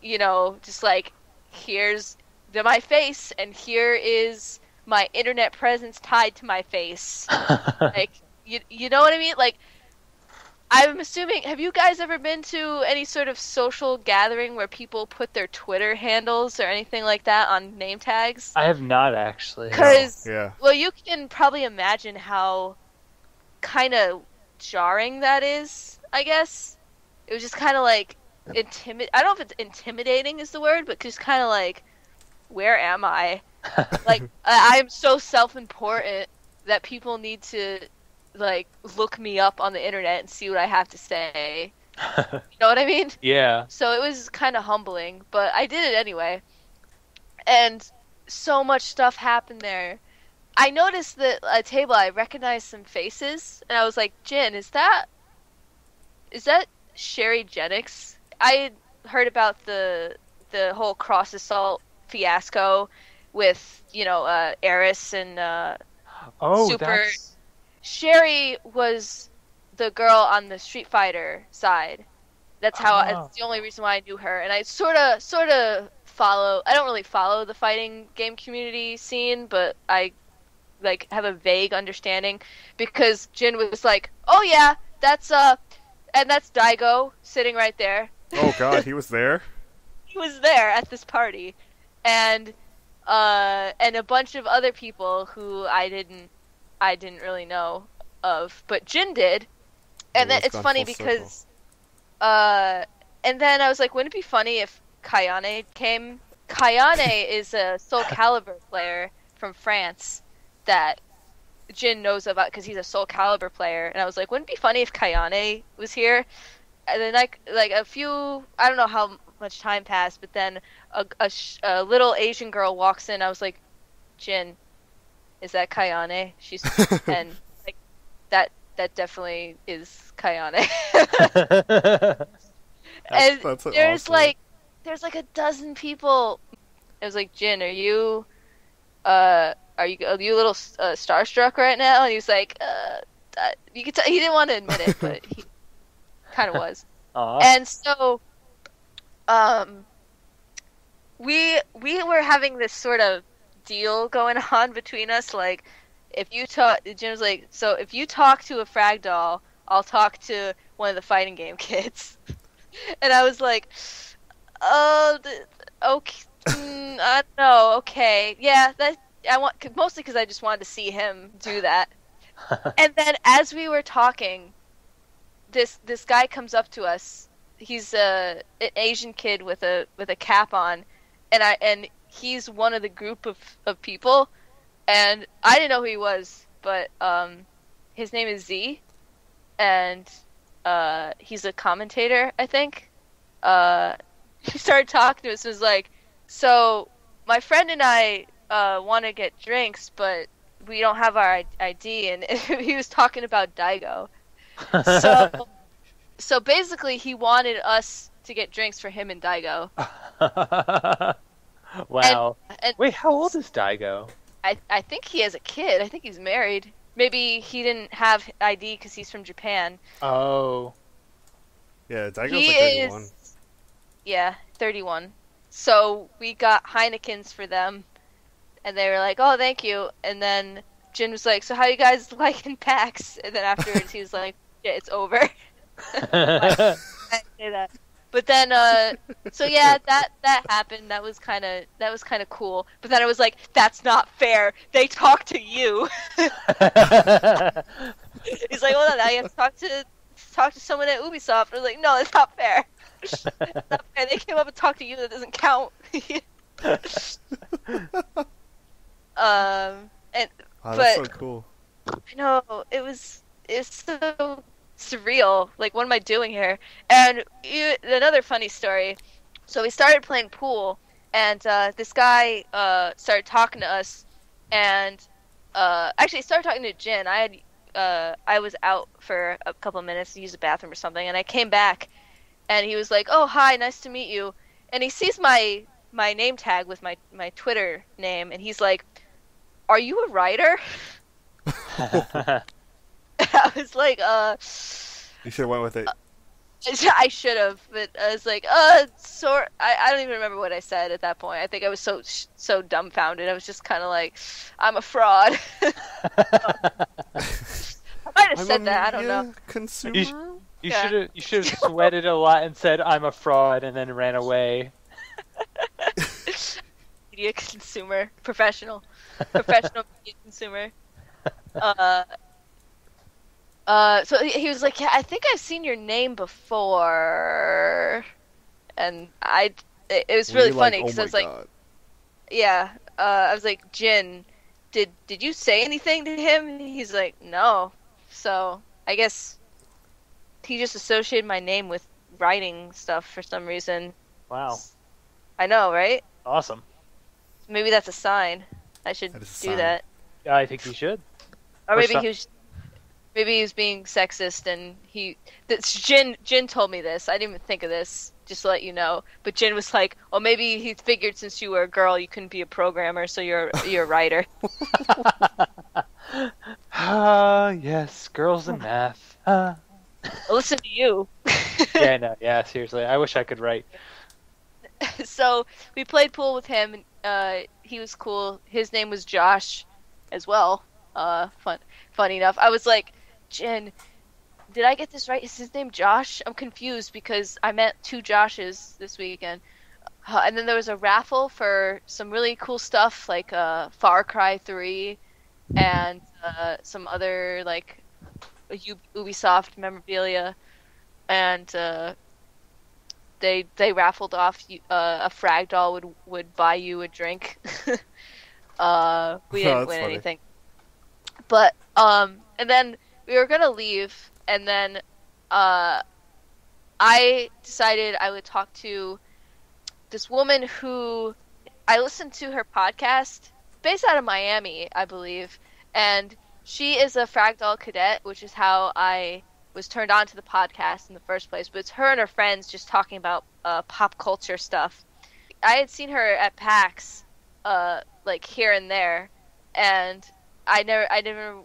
just like, here's my face, and here is my internet presence tied to my face. Like, you know what I mean? Like, I'm assuming, have you guys ever been to any sort of social gathering where people put their Twitter handles or anything like that on name tags? I have not, actually. Because, no. Yeah. Well, you can probably imagine how kind of jarring that is, I guess. It was just kind of like, I don't know if it's intimidating is the word, but just kind of like, where am I? Like, I'm so self-important that people need to, like, look me up on the internet and see what I have to say. You know what I mean? Yeah. So it was kind of humbling, but I did it anyway. And so much stuff happened there. I noticed that at a table I recognized some faces, and I was like, Jin, is that Sherry Jennings? I had heard about the whole cross assault fiasco with, Eris and Super. That's... Sherry was the girl on the Street Fighter side. That's the only reason why I knew her. And I sort of follow. I don't really follow the fighting game community scene, but I like have a vague understanding because Jin was like, "Oh yeah, that's Daigo sitting right there." Oh god, he was there? He was there at this party. And a bunch of other people who I didn't really know of, but Jin did. And then it's funny because and then I was like, wouldn't it be funny if Kayane came? Kayane is a Soul Calibur player from France that Jin knows about because he's a Soul Calibur player, and I was like, wouldn't it be funny if Kayane was here? And then like a few, I don't know how much time passed, but then a little Asian girl walks in. I was like, Jin, is that Kayane? She's and like that definitely is Kayane. And that's there's awesome. like a dozen people. I was like, Jin, are you a little starstruck right now? And he was like, you could tell he didn't want to admit it, but he kind of was. Aww. And so, we were having this sort of deal going on between us. Like, if you talk, Jim was like, so if you talk to a frag doll, I'll talk to one of the fighting game kids. And I was like, okay, I don't know, okay, yeah, that I want mostly because I just wanted to see him do that. And then as we were talking, this guy comes up to us. He's an Asian kid with a cap on, and he's one of the group of people, and I didn't know who he was, but his name is Z, and he's a commentator, I think. He started talking to us and was like, so my friend and I want to get drinks, but we don't have our ID, and he was talking about Daigo. So basically he wanted us to get drinks for him and Daigo. Wow. And wait, how old is Daigo? I think he has a kid. I think he's married. Maybe he didn't have ID because he's from Japan. Oh. Yeah, Daigo's He like 31. is, yeah, 31. So we got Heinekens for them, and they were like, "Oh, thank you." And then Jin was like, "So how you guys liking PAX?" And then afterwards he was like, "Yeah, it's over." I say that. But then, so yeah, that happened. That was kind of cool. But then I was like, "That's not fair. They talk to you." He's like, "Hold on, now you have to talk to someone at Ubisoft." I was like, "No, it's not fair. It's not fair. They came up and talked to you. That doesn't count." And Wow, but that's so cool. I know it's so surreal. Like, what am I doing here? And another funny story. So we started playing pool, and this guy started talking to us, and actually he started talking to Jin. I was out for a couple of minutes to use the bathroom or something, and I came back, and he was like, "Oh, hi, nice to meet you." And he sees my name tag with my Twitter name, and he's like, "Are you a writer?" I was like, You should have went with it. I should have, but I was like, I don't even remember what I said at that point. I think I was so dumbfounded. I was just kind of like, "I'm a fraud." I might have said that. I don't know. Consumer. You should have sweated a lot and said, "I'm a fraud," and then ran away. Media consumer, professional media consumer. So he was like, "Yeah, I think I've seen your name before." and it was really funny because I was like, God. yeah, I was like, Jin, did you say anything to him? And he's like, no. So I guess he just associated my name with writing stuff for some reason. Wow. I know, right? Awesome. Maybe that's a sign. I should do that. I think you should. Or maybe he was being sexist, and Jin told me this. I didn't even think of this, just to let you know. But Jin was like, "Oh, maybe he figured since you were a girl, you couldn't be a programmer, so you're a writer." Yes, girls in math. Listen to you. Yeah, no, yeah, seriously. I wish I could write. So we played pool with him. And, he was cool. His name was Josh, as well. Funny enough, I was like, Jen, did I get this right? Is his name Josh? I'm confused because I met 2 Joshes this weekend. And then there was a raffle for some really cool stuff like Far Cry 3 and some other like Ubisoft memorabilia, and they raffled off a frag doll would buy you a drink. We didn't win anything, but and then we were gonna leave, and then I decided I would talk to this woman who I listened to her podcast, based out of Miami, I believe, and she is a Fragdoll cadet, which is how I was turned on to the podcast in the first place. But it's her and her friends just talking about pop culture stuff. I had seen her at PAX, like here and there, and I never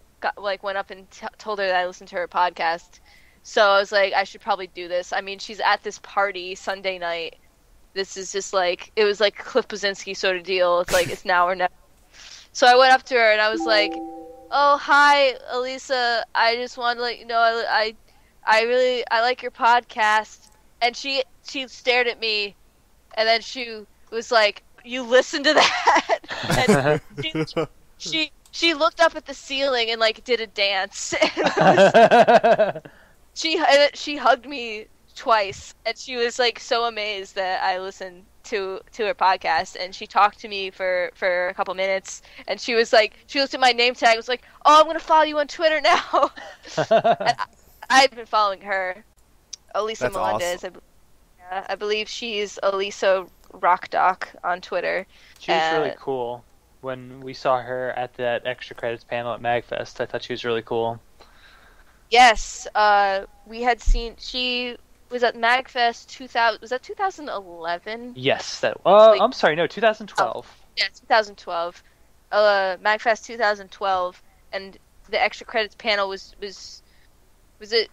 went up and told her that I listened to her podcast. So I was like, I should probably do this. I mean, she's at this party Sunday night. This is just like, it was like Cliff Blazinski sort of deal. It's like, it's now or never. So I went up to her and I was like, oh, hi, Elisa. I just want to let you know I like your podcast. And she stared at me, and then she was like, you listen to that? And she looked up at the ceiling and like did a dance. She hugged me twice, and she was like so amazed that I listened to her podcast, and she talked to me for a couple minutes, and she was like, she looked at my name tag, was like, oh, I'm gonna follow you on Twitter now. And I've been following her, Elisa That's Melendez. awesome. I believe she's Elisa Rockdoc on Twitter. She was really cool. When we saw her at that extra credits panel at MagFest, I thought she was really cool. Yes, we had seen, she was at MagFest 2000, was that 2011? Yes, I'm sorry, no, 2012. Yeah, 2012. MagFest 2012, and the extra credits panel was it,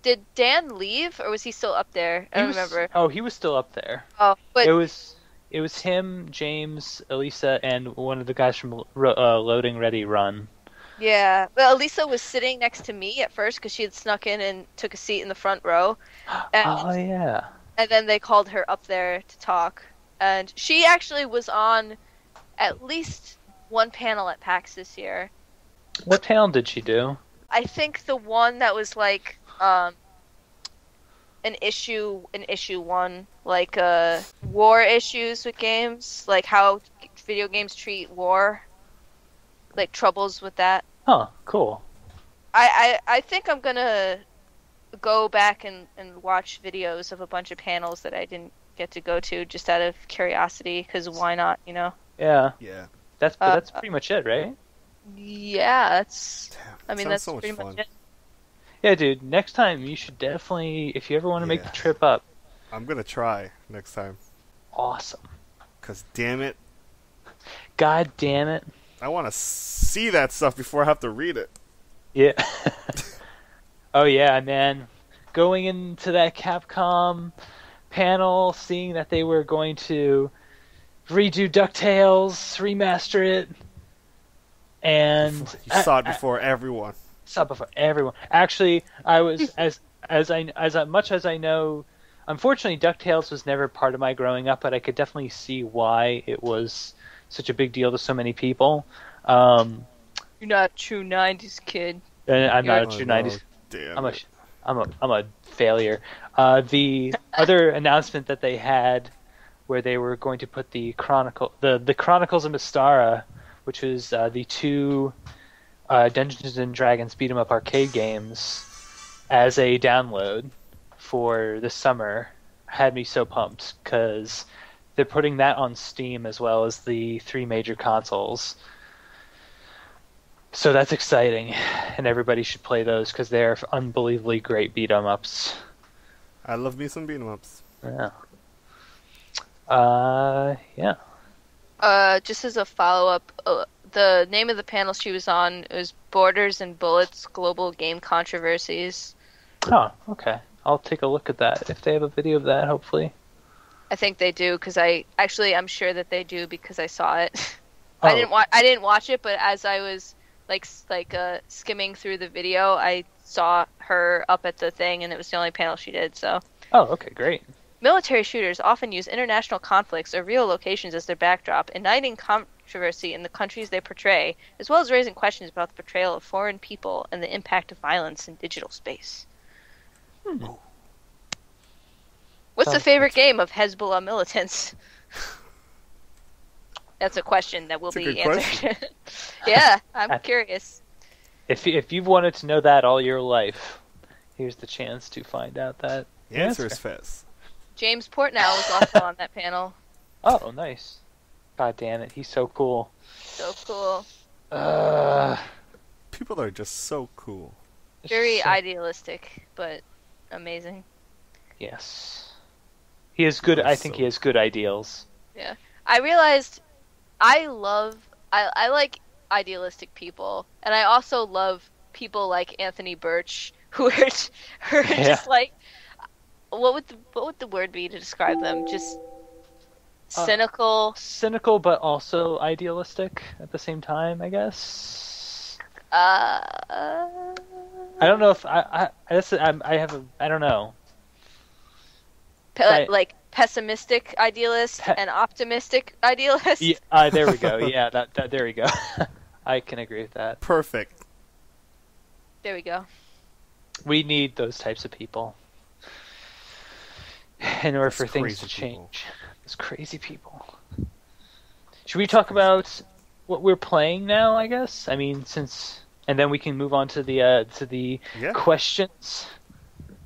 did Dan leave, or was he still up there? I don't remember. Oh, he was still up there. Oh, but it was him, James, Elisa, and one of the guys from Loading Ready Run. Yeah, well, Elisa was sitting next to me at first because she had snuck in and took a seat in the front row. And, oh, yeah. And then they called her up there to talk. And she actually was on at least one panel at PAX this year. What panel did she do? I think the one that was like an issue one, like war issues with games, like how video games treat war. Like troubles with that. Huh, cool. I think I'm gonna go back and watch videos of a bunch of panels that I didn't get to go to, just out of curiosity, because why not, you know? Yeah. Yeah. That's pretty much it, right? Yeah, that's... Damn, I mean, that's so pretty fun. much it. Yeah, dude, next time you should definitely, if you ever want to make the trip up. I'm gonna try next time. Awesome. 'Cause damn it. God damn it. I want to see that stuff before I have to read it. Yeah. Oh yeah, man. Going into that Capcom panel, seeing that they were going to redo DuckTales, remaster it, and You saw it before everyone. Saw it before everyone. Actually, I was as much as I know. Unfortunately, DuckTales was never part of my growing up, but I could definitely see why it was such a big deal to so many people. You're not a true 90s kid. I'm not a true 90s. Damn I'm a failure. The other announcement that they had, where they were going to put the Chronicles of Mystara, which was the two Dungeons and Dragons beat 'em up arcade games, as a download for this summer, had me so pumped because they're putting that on Steam as well as the three major consoles. So that's exciting, and everybody should play those because they're unbelievably great beat 'em ups. I love me some beat 'em ups. Yeah. Yeah. Just as a follow-up, the name of the panel she was on was Borders and Bullets: Global Game Controversies. Oh, okay. I'll take a look at that if they have a video of that. Hopefully. I think they do because I'm sure that they do because I saw it. Oh. I didn't watch it, but as I was skimming through the video, I saw her up at the thing, and it was the only panel she did. So. Oh, okay, great. Military shooters often use international conflicts or real locations as their backdrop, igniting controversy in the countries they portray, as well as raising questions about the portrayal of foreign people and the impact of violence in digital space. What's the favorite game of Hezbollah militants? That's a question that will be answered. Yeah, I'm curious. If you've wanted to know that all your life, here's the chance to find out that. The answer is Fez. James Portnow was also on that panel. Oh, nice. God damn it, he's so cool. So cool. People are just so cool. Very idealistic, but amazing. Yes. He has good. I think he has good ideals. Yeah, I realized I like idealistic people, and I also love people like Anthony Birch who are just like, what would the word be to describe them? Just cynical. Cynical, but also idealistic at the same time, I guess. I don't know if I don't know. Like pessimistic idealist and optimistic idealist. Yeah, there we go. Yeah, that there we go. I can agree with that. Perfect. There we go. We need those types of people in order for things to change. People. Those crazy people. Should we talk about what we're playing now? I guess. I mean, and then we can move on to the questions.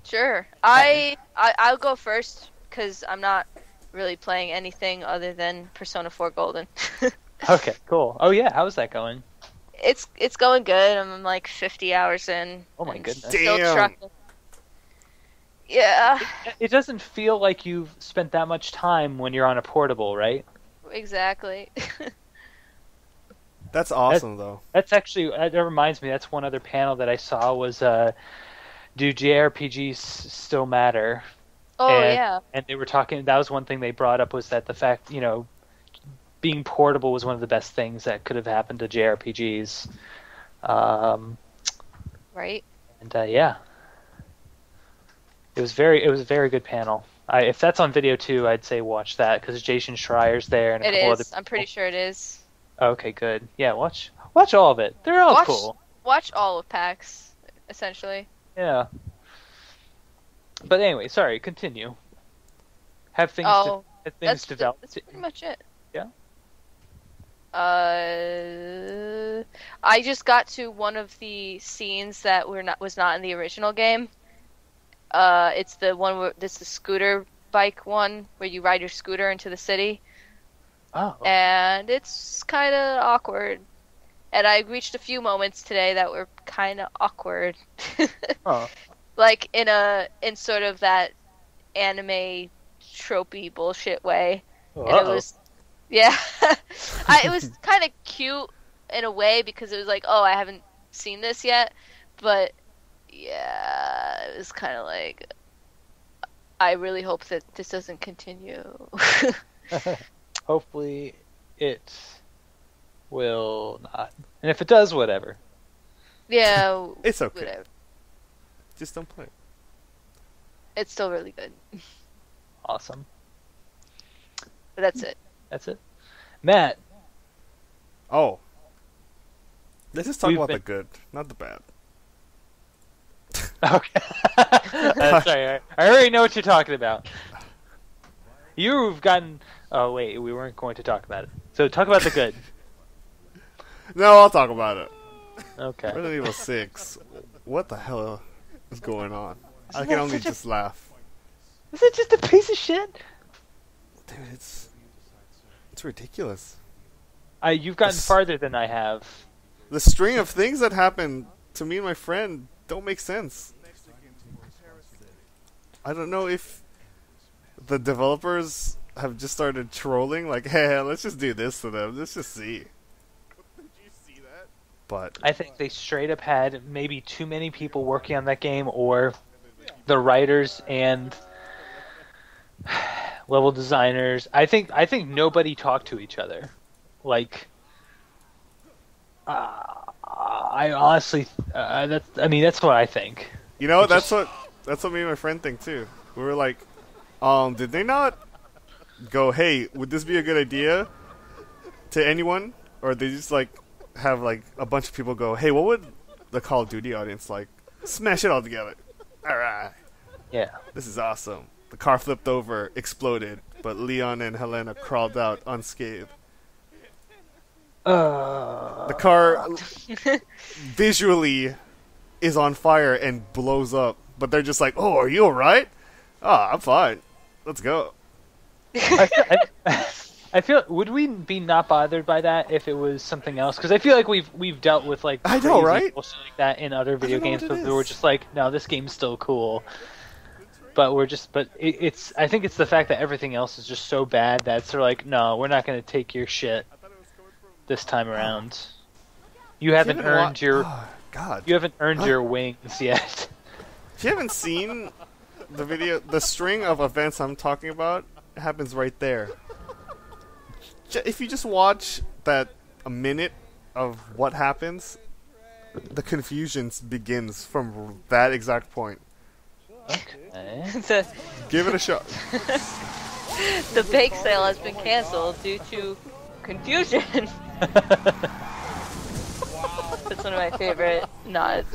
Sure. I'll go first because I'm not really playing anything other than Persona 4 Golden. Okay, cool. Oh yeah, how's that going? It's going good. I'm like 50 hours in. Oh my goodness. Still trucking. Yeah. It doesn't feel like you've spent that much time when you're on a portable, right? Exactly. That's awesome, though. That's actually, that reminds me, that's one other panel that I saw was, do JRPGs still matter? Oh, yeah. And they were talking, that was one thing they brought up, was that the fact, being portable was one of the best things that could have happened to JRPGs. Right. And, yeah. It was a very good panel. If that's on video too, I'd say watch that because Jason Schreier's there and a couple other people. I'm pretty sure it is. Okay, good. Yeah, watch all of it. They're all cool. Watch all of PAX, essentially. Yeah. But anyway, sorry. Continue. Have things developed. That's pretty much it. Yeah. I just got to one of the scenes that was not in the original game. It's the one where it's the scooter bike one where you ride your scooter into the city. Oh. And it's kind of awkward. And I reached a few moments today that were kind of awkward. Oh. Like in sort of that anime tropey bullshit way. Oh. And it was, yeah. It was kind of cute in a way because it was like, oh, I haven't seen this yet. But yeah, it was kind of like, I really hope that this doesn't continue. Hopefully it will not. And if it does, whatever. Yeah. It's okay. Whatever. Just don't play it. It's still really good. Awesome. But that's it. That's it. Matt. Oh. Let's just talk about the good, not the bad. Okay. Sorry, I already know what you're talking about. You've gotten... Oh, wait, we weren't going to talk about it. So talk about the good. No, I'll talk about it. Okay. Resident Evil 6. What the hell is going on? I can only just laugh. Is it just a piece of shit? Dude, it's ridiculous. You've gotten farther than I have. The string of things that happened to me and my friend don't make sense. I don't know if the developers have just started trolling, like, hey, let's just do this to them. Let's just see. Did you see that? But I think they straight up had maybe too many people working on that game, or the writers and level designers. I think nobody talked to each other. Like, I honestly, that's what I think. You know, that's what me and my friend think too. We were like, did they not go, hey, would this be a good idea to anyone? Or they just like have like a bunch of people go, hey, what would the Call of Duty audience like? Smash it all together. Alright. Yeah. This is awesome. The car flipped over, exploded, but Leon and Helena crawled out unscathed. The car visually is on fire and blows up, but they're just like, oh, are you alright? Oh, I'm fine. Let's go. I feel, would we be not bothered by that if it was something else? Because I feel like we've dealt with like I know, right? Bullshit like that in other video games, but we're just like, no, this game's still cool. But it's I think it's the fact that everything else is just so bad that they're like, no, we're not going to take your shit this time around. You haven't earned your You haven't earned your wings yet. If you haven't seen the video, the string of events I'm talking about happens right there. If you just watch that a minute of what happens, the confusion begins from that exact point. Okay. Give it a shot. The bake sale has been canceled due to confusion. That's one of my favorite, not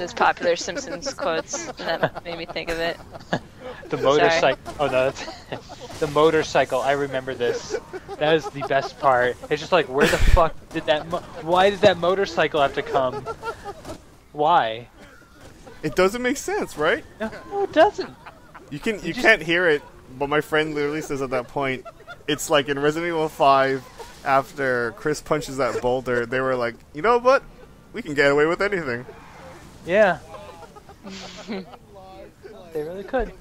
as popular Simpsons quotes, and that made me think of it. The motorcycle. Oh no, that's the motorcycle. I remember this. That is the best part. It's just like, where the fuck did that? Why did that motorcycle have to come? Why? It doesn't make sense, right? No, it doesn't. You can't hear it, but my friend literally says at that point, it's like in Resident Evil 5, after Chris punches that boulder, they were like, you know what? We can get away with anything. Yeah. They really could.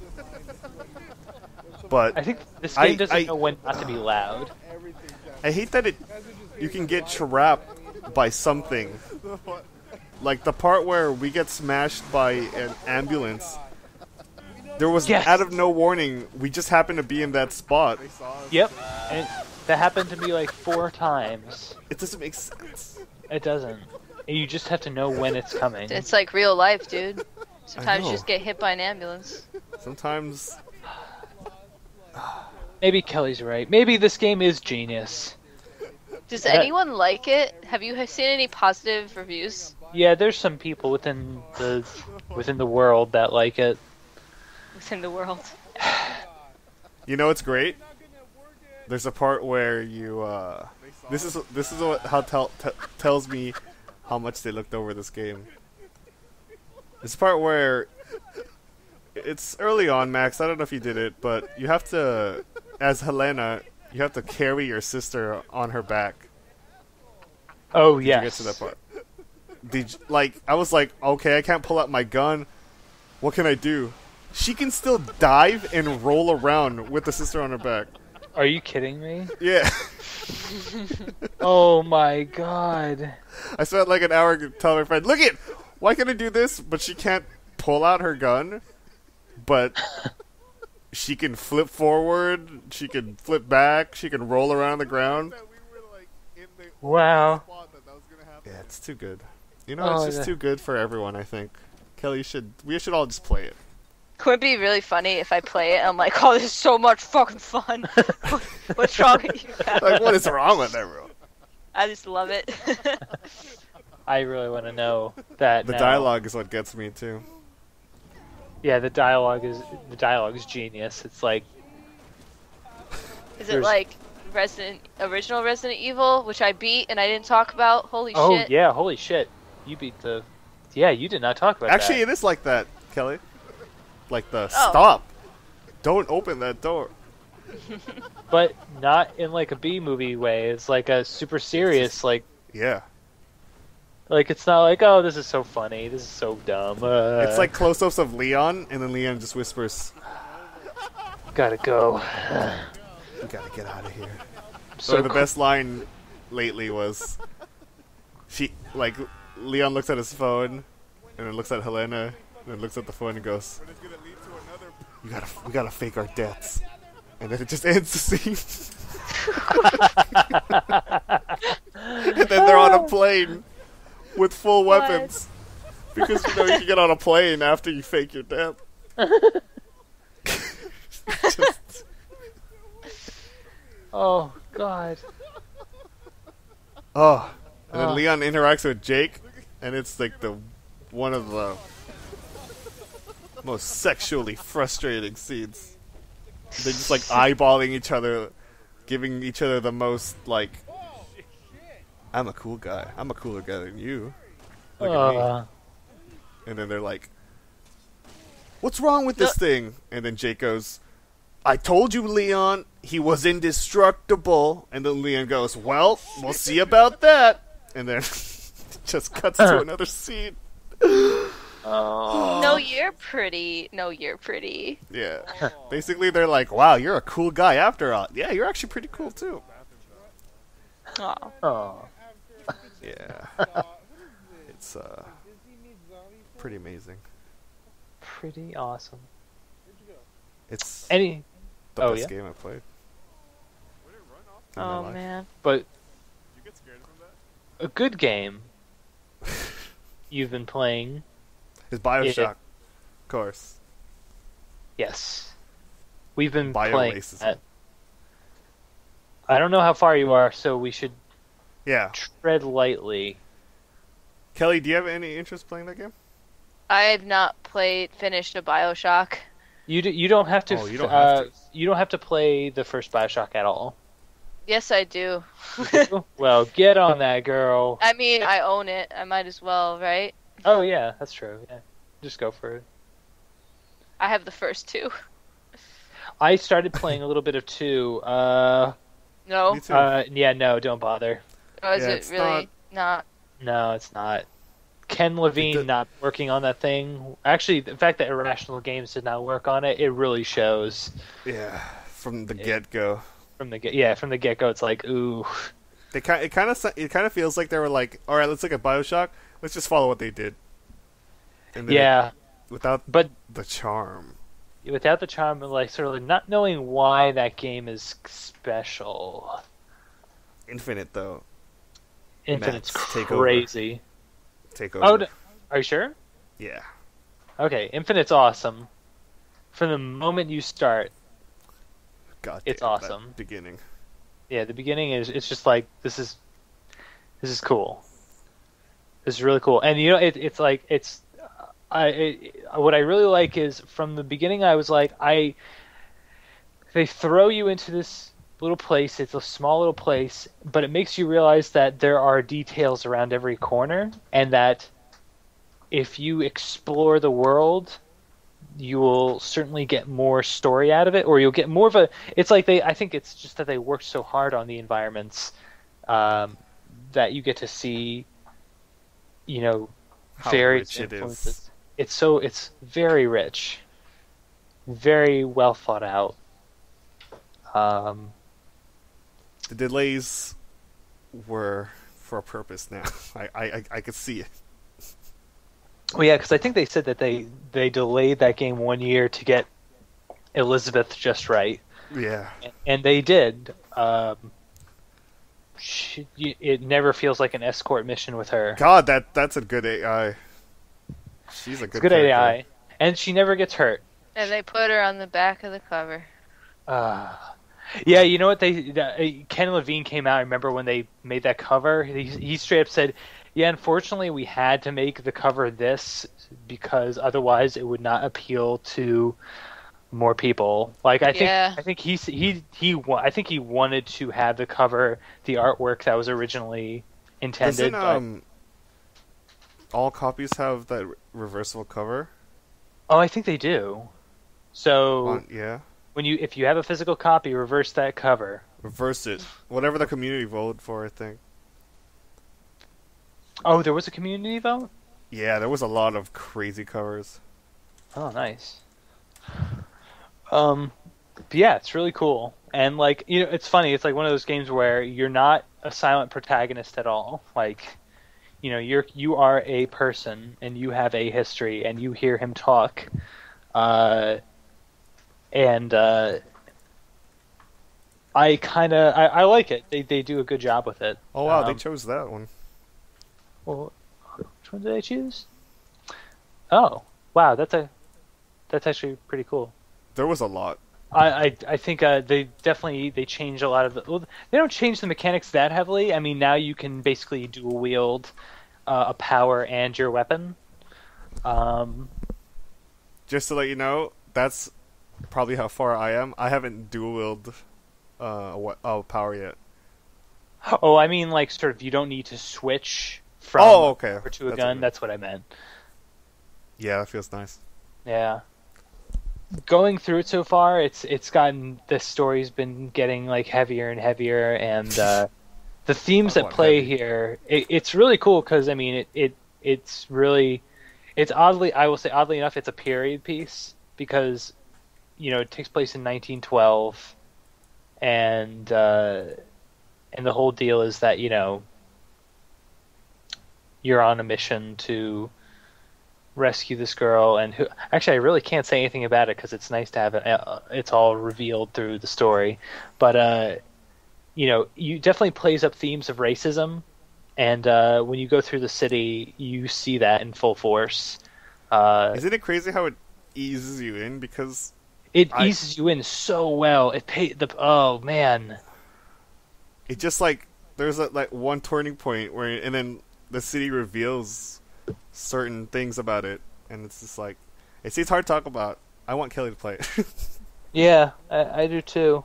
But I think this game doesn't know when not to be loud. I hate that you can get trapped by something. Like the part where we get smashed by an ambulance. There was out of no warning, we just happened to be in that spot. Yep. And that happened to me like 4 times. It doesn't make sense. It doesn't. You just have to know when it's coming. It's like real life, dude. Sometimes you just get hit by an ambulance. Sometimes. Maybe Kelly's right. Maybe this game is genius. Does anyone like it? Have you seen any positive reviews? Yeah, there's some people within the world that like it. Within the world. You know what's great? There's a part where you this is what tells me how much they looked over this game. This part where it's early on, Max. I don't know if you did it, but you have to, as Helena, you have to carry your sister on her back. Oh yes. Get to that part. I was like, okay, I can't pull out my gun. What can I do? She can still dive and roll around with the sister on her back. Are you kidding me? Yeah. Oh my god. I spent like an hour telling my friend, look it! Why can I do this? But she can't pull out her gun. But she can flip forward, she can flip back, she can roll around the ground. Wow. Yeah, it's too good. You know, it's just too good for everyone, I think. Kelly, we should all just play it. Could it be really funny if I play it and I'm like, oh, this is so much fucking fun. What's wrong with you guys? Like, what is wrong with everyone? I just love it. I really want to know that The now. dialogue is what gets me, too. Yeah, the dialogue is genius. It's like, is it like original Resident Evil, which I beat and I didn't talk about? Holy shit! Oh yeah, holy shit! You beat the. Yeah, you did not talk about Actually, that. it is like that, Kelly. Like the stop. Don't open that door. But not in like a B movie way. It's like a super serious Yeah. Like it's not like, oh, this is so funny, this is so dumb. It's like close-ups of Leon, and then Leon just whispers, "Gotta go. We gotta get out of here." So the best line lately was, Leon looks at his phone, and then looks at Helena, and then looks at the phone and goes, we gotta fake our deaths. And then it just ends the scene. And then they're on a plane with full weapons. Because, you can get on a plane after you fake your death. Oh, God. Oh. And then Leon interacts with Jake, and it's like one of the most sexually frustrating scenes. They're just like eyeballing each other, giving each other the most like, I'm a cool guy. I'm a cooler guy than you. Look at me. And then they're like, what's wrong with this thing? And then Jake goes, I told you, Leon, he was indestructible. And then Leon goes, well, we'll see about that. And then just cuts to another scene. No, you're pretty. No, you're pretty. Yeah. Basically, they're like, wow, you're a cool guy after all. Yeah, you're actually pretty cool, too. Oh. Yeah. It's, pretty amazing. Pretty awesome. It's the best game I've played. Oh, man. But a good game you've been playing is Bioshock, of course. Yes. We've been playing that. I don't know how far you are, so we should tread lightly. Kelly, do you have any interest playing that game? I have not finished a Bioshock. You don't have to. You don't have to. You don't have to play the first Bioshock at all. Yes, I do. Well, get on that, girl. I mean, I own it. I might as well, right? Oh yeah, that's true. Yeah, just go for it. I have the first two. I started playing a little bit of 2. No. Me too. Yeah, no, don't bother. Oh, is it really not? No, it's not. Ken Levine not working on that thing. Actually, the fact that Irrational Games did not work on it, it really shows. Yeah, from the get-go. From the get-go, it's like, ooh. It kind of feels like they were like, all right, let's look at Bioshock. Let's just follow what they did. And then without the charm. Without the charm, like sort of not knowing why that game is special. Infinite though. Infinite's crazy. Take over. Oh, are you sure? Yeah. Okay, Infinite's awesome. From the moment you start, it's awesome. Beginning. Yeah, the beginning it's just like this is cool. This is really cool, and it's like what I really like is from the beginning I was like they throw you into this little place. It's a small little place, but it makes you realize that there are details around every corner, and that if you explore the world, you will certainly get more story out of it, or you'll get more of a. It's like I think it's just that they worked so hard on the environments that you get to see, how various rich influences. It's very rich, very well thought out. The delays were for a purpose now. I could see it. Well, yeah, because I think they said that they delayed that game 1 year to get Elizabeth just right. Yeah. And they did. It never feels like an escort mission with her. God, that's a good AI. She's a good AI. And she never gets hurt. And they put her on the back of the cover. Yeah, you know what? Ken Levine came out. I remember when they made that cover. He straight up said, Yeah, unfortunately, we had to make the cover this because otherwise it would not appeal to more people. Like Yeah. I think I think he wanted to have the cover, the artwork that was originally intended. Doesn't all copies have that reversible cover? Oh, I think they do. So Yeah. if you have a physical copy, reverse that cover. Reverse it. Whatever the community voted for, I think. Oh, there was a community vote? Yeah, there was a lot of crazy covers. Oh, nice. But yeah, it's really cool. And like, it's funny, it's like one of those games where you're not a silent protagonist at all. Like, you are a person and you have a history and you hear him talk. I like it. They do a good job with it. Oh wow, they chose that one. Well, which one did I choose? Oh, wow, that's actually pretty cool. There was a lot. I think they changed a lot of the. Well, they don't change the mechanics that heavily. I mean, now you can basically dual wield a power and your weapon. Just to let you know, that's probably how far I am. I haven't dual wielded power yet. Oh, I mean, like, sort of, you don't need to switch from okay. to a gun. That's what I meant. Yeah, that feels nice. Yeah. Going through it so far, the story's been getting like heavier and heavier, and the themes that play here, it's really cool because I mean it's oddly, I will say oddly enough, it's a period piece because it takes place in 1912, and the whole deal is that you're on a mission to rescue this girl, and who actually I really can't say anything about it because it's nice to have it. It's all revealed through the story, but you definitely plays up themes of racism, and when you go through the city, you see that in full force. Isn't it crazy how it eases you in because eases you in so well? Oh man, it just like there's like one turning point and then the city reveals certain things about it, and it's just like it's hard to talk about. I want Kelly to play it. Yeah, I do too.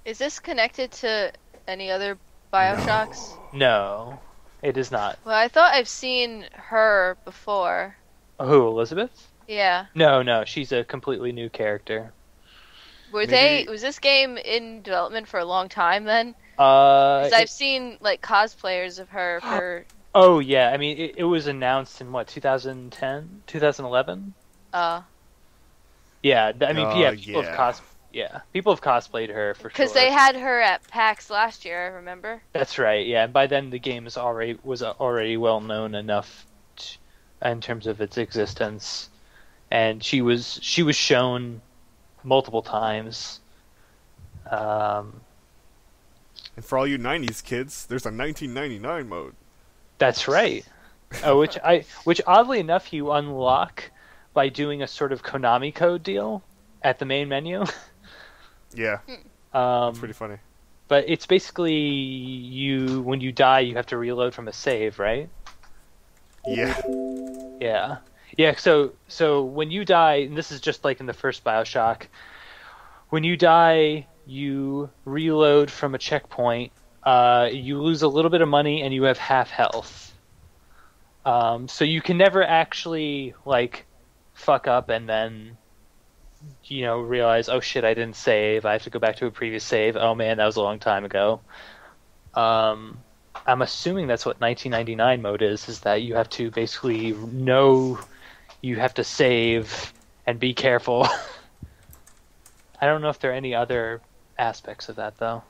Is this connected to any other Bioshocks? No, it is not. Well, I thought I've seen her before. Who, Elizabeth? Yeah. No, she's a completely new character. Was this game in development for a long time then? 'Cause I've seen like cosplayers of her for. Oh yeah, I mean it was announced in 2010, 2011. Yeah, I mean people have cosplayed her for sure. Because they had her at PAX last year, I remember. That's right. Yeah, and by then the game was already well known enough in terms of its existence, and she was shown multiple times. And for all you '90s kids, there's a 1999 mode. That's right. Which oddly enough you unlock by doing a sort of Konami code deal at the main menu. Yeah. It's pretty funny. But it's basically when you die you have to reload from a save, right? Yeah. Yeah. Yeah, so when you die, and this is just like in the first BioShock, when you die you reload from a checkpoint. You lose a little bit of money and you have half health. So you can never actually like fuck up and then realize, oh shit, I didn't save. I have to go back to a previous save. Oh man, that was a long time ago. I'm assuming that's what 1999 mode is that you have to basically know you have to save and be careful. I don't know if there are any other aspects of that though.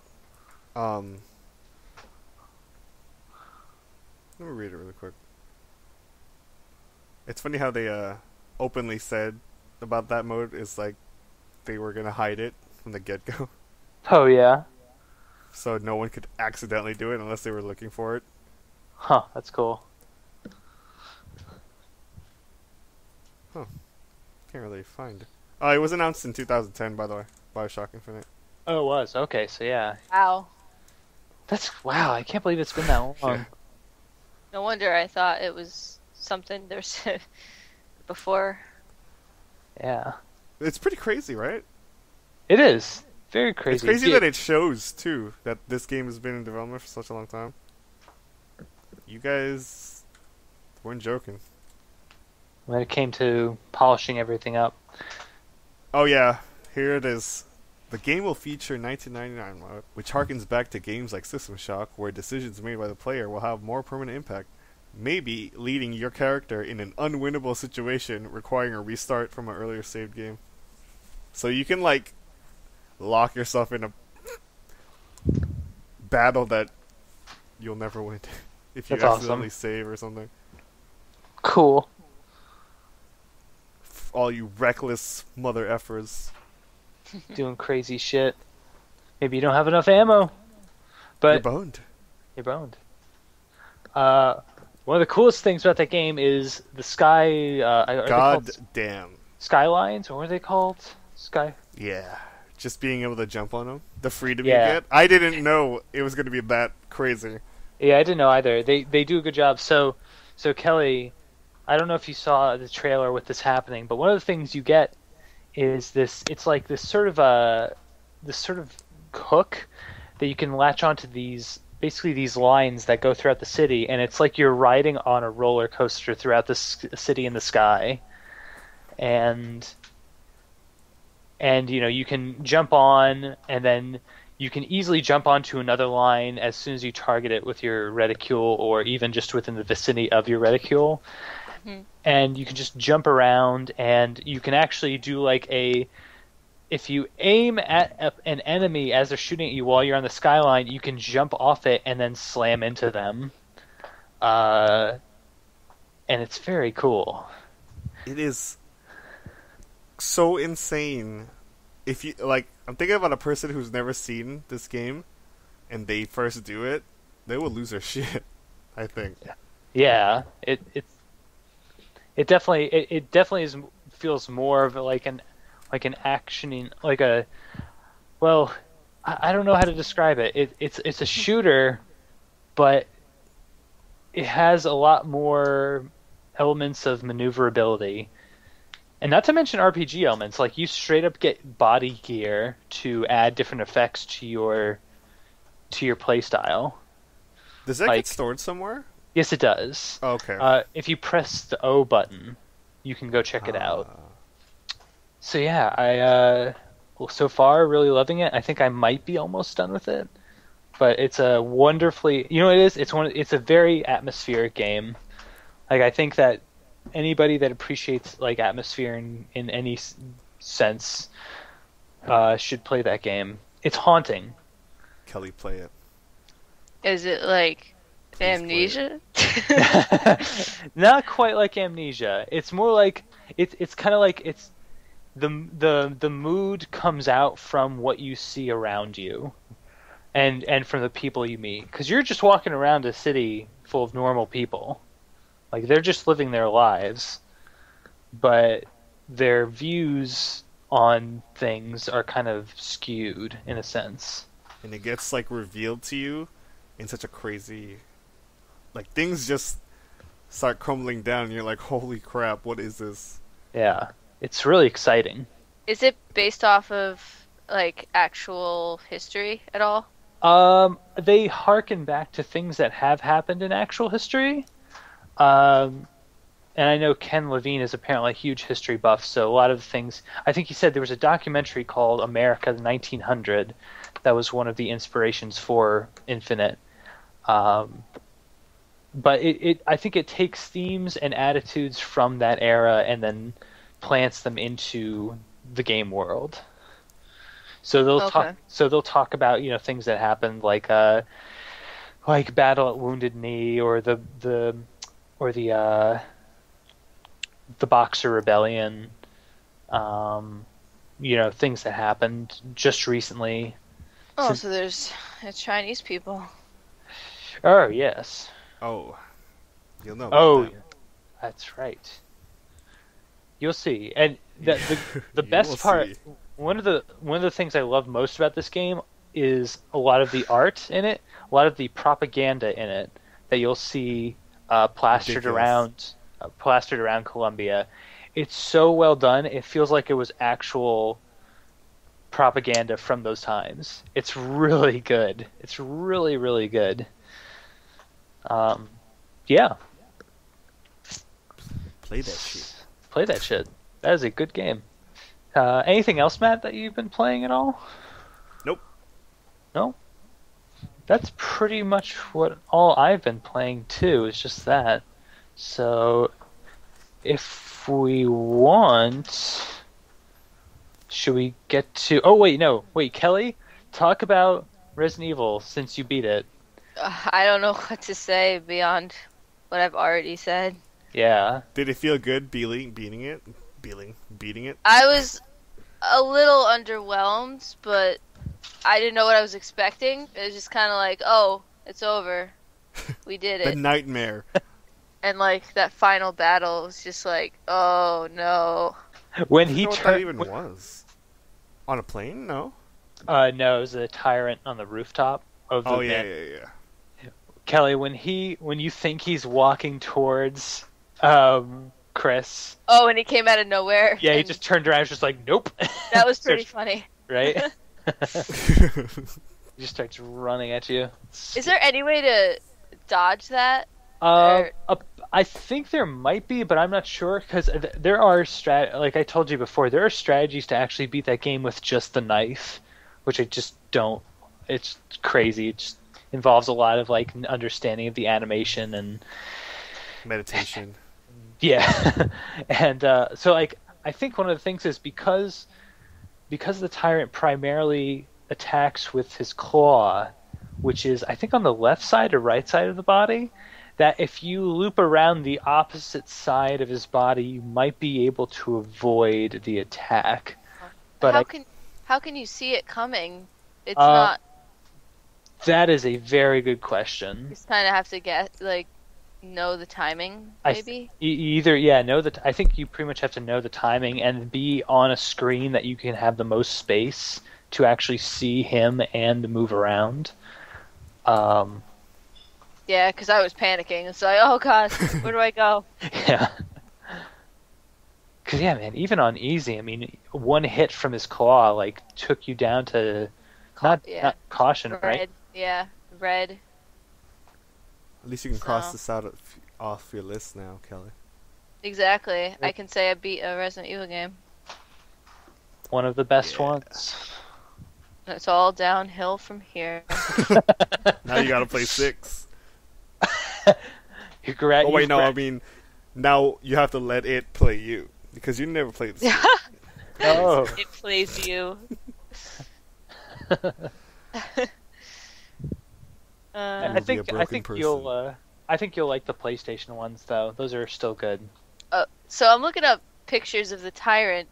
Let me read it really quick. It's funny how they openly said about that mode is like they were gonna hide it from the get-go. Oh yeah. So no one could accidentally do it unless they were looking for it. Huh, that's cool. Huh. Can't really find it. Oh, it was announced in 2010, by the way. Bioshock Infinite. Oh, it was. Okay, so yeah. Wow. Wow, I can't believe it's been that long. No wonder I thought it was something there's before. Yeah. It's pretty crazy, right? It is. Very crazy. It's crazy that it shows, too, that this game has been in development for such a long time. You guys weren't joking. When it came to polishing everything up. Oh yeah, here it is. The game will feature 1999 mode, which harkens back to games like System Shock, where decisions made by the player will have more permanent impact, maybe leading your character in an unwinnable situation requiring a restart from an earlier saved game. So you can, like, lock yourself in a battle that you'll never win if you That's accidentally awesome. save or something. Cool. All you reckless mother effers. Doing crazy shit. Maybe you don't have enough ammo. But You're boned. You're boned. One of the coolest things about that game is the sky. God damn. Skylines, or what are they called? Sky. Yeah. Just being able to jump on them. The freedom Yeah. you get. I didn't know it was going to be that crazy. Yeah, I didn't know either. They do a good job. So Kelly, I don't know if you saw the trailer with this happening, but one of the things you get is this. It's like this sort of hook that you can latch onto these. Basically, these lines that go throughout the city, and it's like you're riding on a roller coaster throughout the city in the sky, and you know you can jump on, and then you can easily jump onto another line as soon as you target it with your reticule, or even just within the vicinity of your reticule, and you can just jump around, and you can actually do like if you aim at an enemy as they're shooting at you while you're on the skyline, you can jump off it and then slam into them. And it's very cool. It is so insane. If you like, I'm thinking about a person who's never seen this game, and they first do it, they will lose their shit. I think. Yeah, it definitely feels more of like an actioning, like a, well, I don't know how to describe it. It's a shooter, but it has a lot more elements of maneuverability, and not to mention RPG elements. Like you straight up get body gear to add different effects to your playstyle. Does that get stored somewhere? Yes, it does. Okay. If you press the O button, you can go check it out. So yeah, so far really loving it. I think I might be almost done with it, but it's a wonderfully, you know what it is? It's a very atmospheric game. Like I think that anybody that appreciates like atmosphere in any sense should play that game. It's haunting. Kelly, play it. Is it like Amnesia? Not quite like Amnesia. It's more like it's kind of like it's the mood comes out from what you see around you, and from the people you meet. Because you're just walking around a city full of normal people, like they're just living their lives, but their views on things are kind of skewed in a sense. And it gets like revealed to you in such a crazy, like things just start crumbling down. And you're like, holy crap, what is this? Yeah. It's really exciting. Is it based off of like actual history at all? They harken back to things that have happened in actual history. And I know Ken Levine is apparently a huge history buff, so a lot of things. I think he said there was a documentary called America 1900 that was one of the inspirations for Infinite. But I think it takes themes and attitudes from that era and then plants them into the game world. So they'll talk about, you know, things that happened like Battle at Wounded Knee or the Boxer Rebellion, you know, things that happened just recently. Oh, so there's Chinese people. Oh, yes. Oh, you'll know about that. That's right. You'll see. And the best part, one of the things I love most about this game is a lot of the art in it, a lot of the propaganda in it that you'll see plastered Ridiculous. around Colombia. It's so well done. It feels like it was actual propaganda from those times. It's really good. It's really, really good. Yeah. Play that shit. Play that shit. That is a good game. Anything else, Matt, that you've been playing at all? Nope. No? That's pretty much all I've been playing too, is just that. So, if we want, should we get to... Oh, wait, no. Wait, Kelly, talk about Resident Evil since you beat it. I don't know what to say beyond what I've already said. Yeah. Did it feel good beating it? Beating it? I was a little underwhelmed, but I didn't know what I was expecting. It was just kind of like, oh, it's over. We did The it. nightmare. And like that final battle was just like, oh no. When I he don't know what that turned... even was. On a plane? No. No, it was a tyrant on the rooftop of the Oh van. yeah. Kelly, when you think he's walking towards Chris. Oh, and he came out of nowhere. Yeah, he and just turned around and was just like, nope. that was pretty funny. Right? He just starts running at you. Is there any way to dodge that? I think there might be, but I'm not sure, because there are like I told you before, there are strategies to actually beat that game with just the knife, which I just don't. It's crazy. It just involves a lot of like understanding of the animation and Meditation. yeah. And so like I think one of the things is because the tyrant primarily attacks with his claw, which is I think on the left side or right side of the body, that if you loop around the opposite side of his body, you might be able to avoid the attack. But how can you see it coming? It's not. That is a very good question. You just kind of have to know the timing, maybe. I think you pretty much have to know the timing and be on a screen that you can have the most space to actually see him and move around. Yeah, because I was panicking. It's like, oh god, where do I go? Yeah. Because, yeah, man, even on easy, I mean, one hit from his claw, like, took you down to not caution, red. right? Yeah, red. At least you can cross this out off your list now, Kelly. Exactly. I can say I beat a Resident Evil game. One of the best ones. It's all downhill from here. Now you gotta play 6. Oh, wait, no, I mean, now you have to let it play you. Because you never played the game. Oh. It plays you. I think you'll like the PlayStation ones though. Those are still good. So I'm looking up pictures of the Tyrant,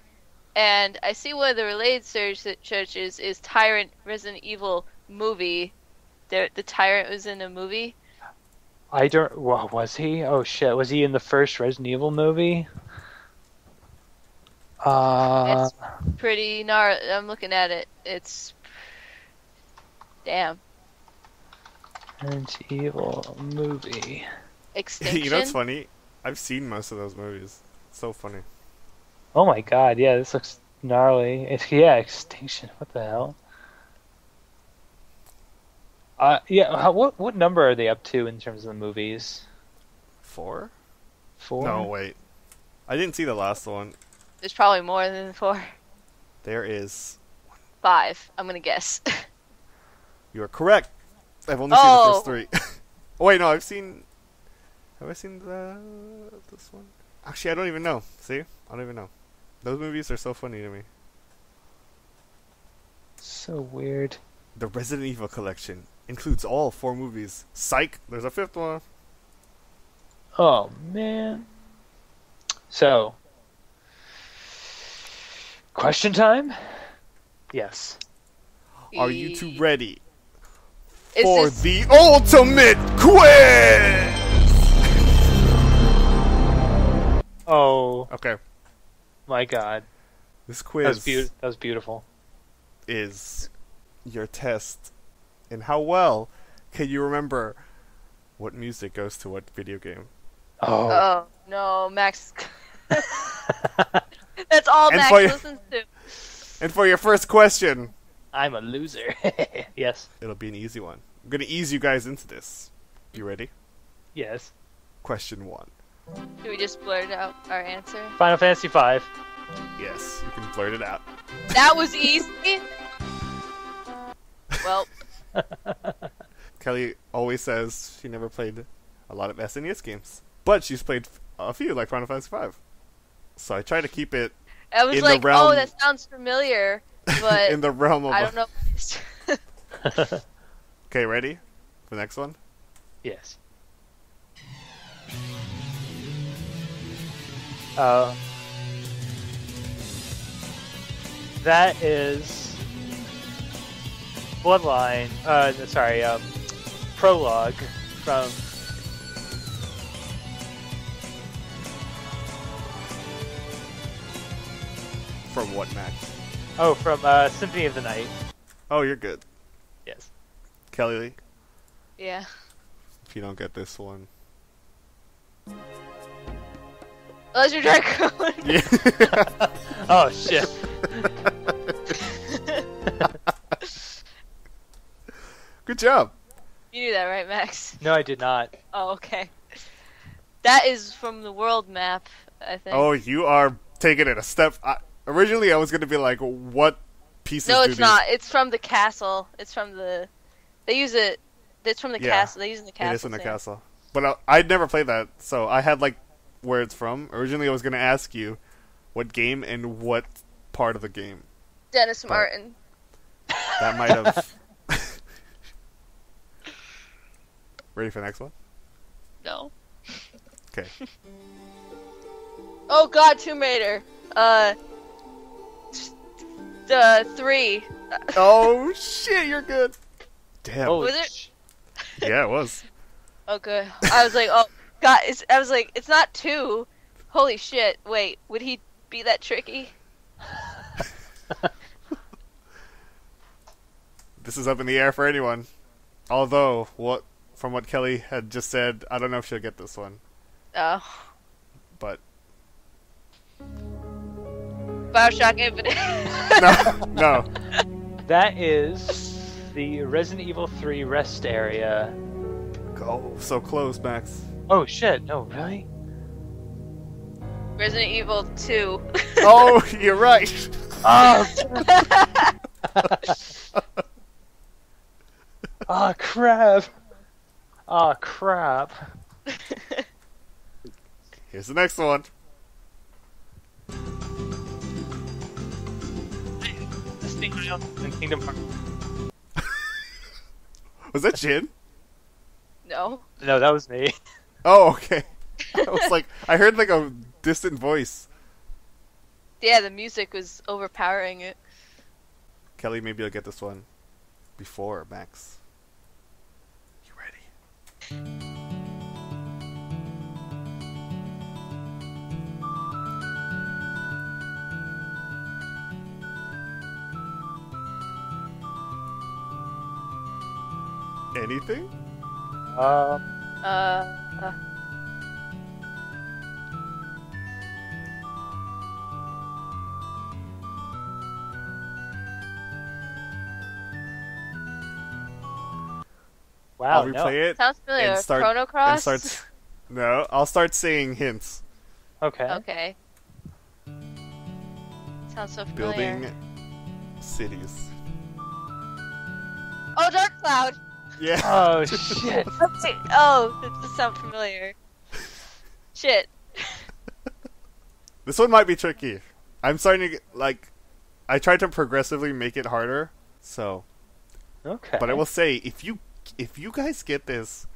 and I see one of the related searches is Tyrant Resident Evil movie. The Tyrant was in a movie. Was he? Oh shit! Was he in the first Resident Evil movie? It's pretty gnarly. I'm looking at it. It's damn. Resident Evil movie. Extinction. You know what's funny? I've seen most of those movies. It's so funny. Oh my god! Yeah, this looks gnarly. Extinction. What the hell? What number are they up to in terms of the movies? 4? 4? No, wait. I didn't see the last one. There's probably more than 4. There is 5. I'm gonna guess. You are correct. I've only seen the first 3. Oh wait, no, Have I seen this one? Actually, I don't even know. See? I don't even know. Those movies are so funny to me. So weird. The Resident Evil collection includes all 4 movies. Psych! There's a 5th one. Oh, man. So, question time? Yes. Are you two ready Is for this- the ultimate quiz? Oh, Okay. my God. This quiz That was beautiful. is your test in how well can you remember What music goes to what video game? Oh. Oh no, Max. That's all And Max for your- listens to. And for your first question, I'm a loser. Yes. it'll be an easy one. I'm gonna ease you guys into this. You ready? Yes. Question 1. Do we just blurt out our answer? Final Fantasy V. Yes, you can blurt it out. That was easy. Well, Kelly always says she never played a lot of SNES games, but she's played a few, like Final Fantasy V. So I try to keep it I was in the like, realm- oh, that sounds familiar, but in the realm of. I don't know. Okay, ready? The next one. Yes. That is Bloodline. Sorry. Prologue from. From what, Max? Oh, from Symphony of the Night. Oh, you're good, Yes. Kelly. Yeah. If you don't get this one, Legend Dragon. yeah. Oh shit. Good job. You knew that, right, Max? No, I did not. Oh, okay. That is from the world map, I think. Oh, you are taking it a step. Originally, I was gonna be like, what pieces? No, do it's these- not. It's from the castle. It's from the. They use it. It's from the Yeah. castle. They use it in the castle. It is in the scene. castle. But I'd never played that, so I had like where it's from. Originally, I was gonna ask you what game and what part of the game. Dennis Martin. That might have. Ready for the next one? No. Okay. Oh God, Tomb Raider. 3. Oh shit, you're good. Damn. Oh, Was it? Yeah, it was. Oh good. I was like, oh God. I was like, it's not 2. Holy shit. Wait, would he be that tricky? This is up in the air for anyone. Although, from what Kelly had just said, I don't know if she'll get this one. Oh. But Bioshock Infinite. no. that is the Resident Evil 3 rest area. Oh, so close, Max. Oh shit! No, really? Resident Evil 2. Oh, you're right. Oh, oh crap! Oh crap! Here's the next one. This thing in Kingdom Hearts. Was that Jin? No. No, that was me. Oh, okay. I was like, I heard like a distant voice. Yeah, the music was overpowering it. Kelly, maybe you'll get this one before Max. You ready? Anything? Um, Uh, wow. I'll replay it. sounds familiar. And start- Chrono Cross? Starts. No, I'll start saying hints. No. Okay. Okay. Sounds so familiar. Building cities. Oh, Dark Cloud! Yeah. Oh shit! Oh, that does sound familiar. Shit. This one might be tricky. I'm starting to like. I tried to progressively make it harder. So, Okay. but I will say, if you guys get this,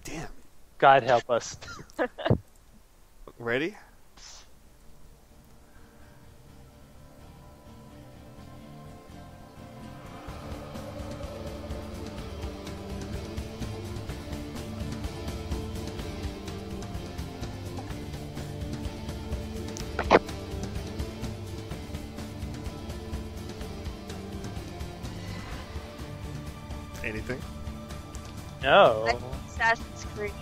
damn. God help us. Ready? Anything? No. Assassin's Creed.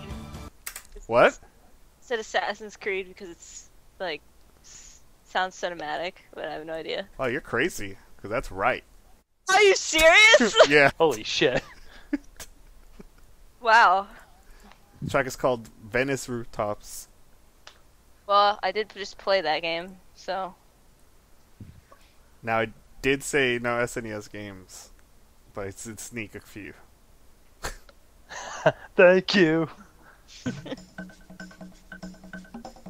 What? Said Assassin's Creed because it's like sounds cinematic, but I have no idea. Oh, you're crazy. Because that's right. Are you serious? Yeah. Holy shit. Wow. The track is called Venice Rooftops. Well, I did just play that game, so. Now, I did say no SNES games, but it's sneak a few. Thank you.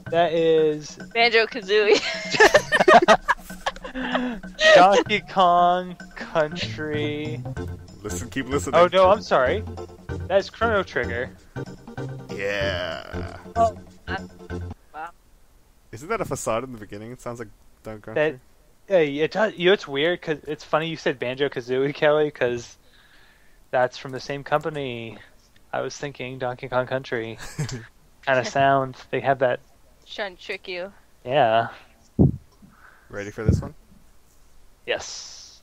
That is Banjo-Kazooie. Donkey Kong Country. Keep listening. Oh no, I'm sorry. That's Chrono Trigger. Yeah. Oh, wow. Isn't that a facade in the beginning? It sounds like Donkey Kong. That, it does. You know, it's weird because it's funny you said Banjo-Kazooie, Kelly, because that's from the same company. I was thinking Donkey Kong Country. Kind of sound. They have that. Trying to trick you. Yeah. Ready for this one? Yes.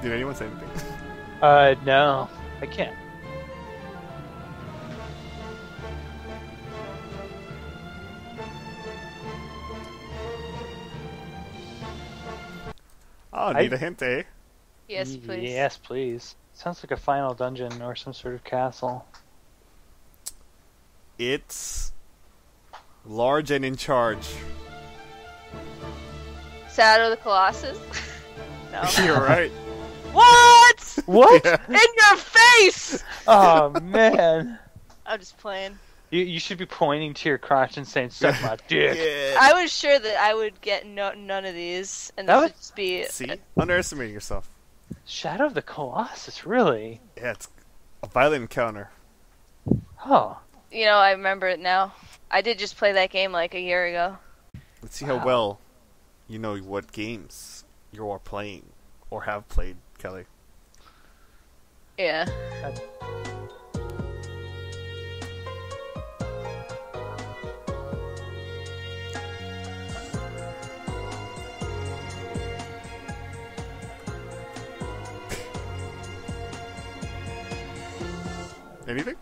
Did anyone say anything? No, I can't. Oh, need a hint, eh? Yes, please. Yes, please. Sounds like a final dungeon or some sort of castle. It's large and in charge. Shadow of the Colossus? No. You're right. What? What? Yeah. In your face! Oh man. I'm just playing. You should be pointing to your crotch and saying, "Suck my dick." Yeah. I was sure that I would get none of these, and That this would- would just be. See? Underestimating yourself. Shadow of the Colossus, really? Yeah, it's a violent encounter. Oh. You know, I remember it now. I did just play that game like a year ago. Let's see how well you know what games you are playing or have played, Kelly. Yeah. Anything?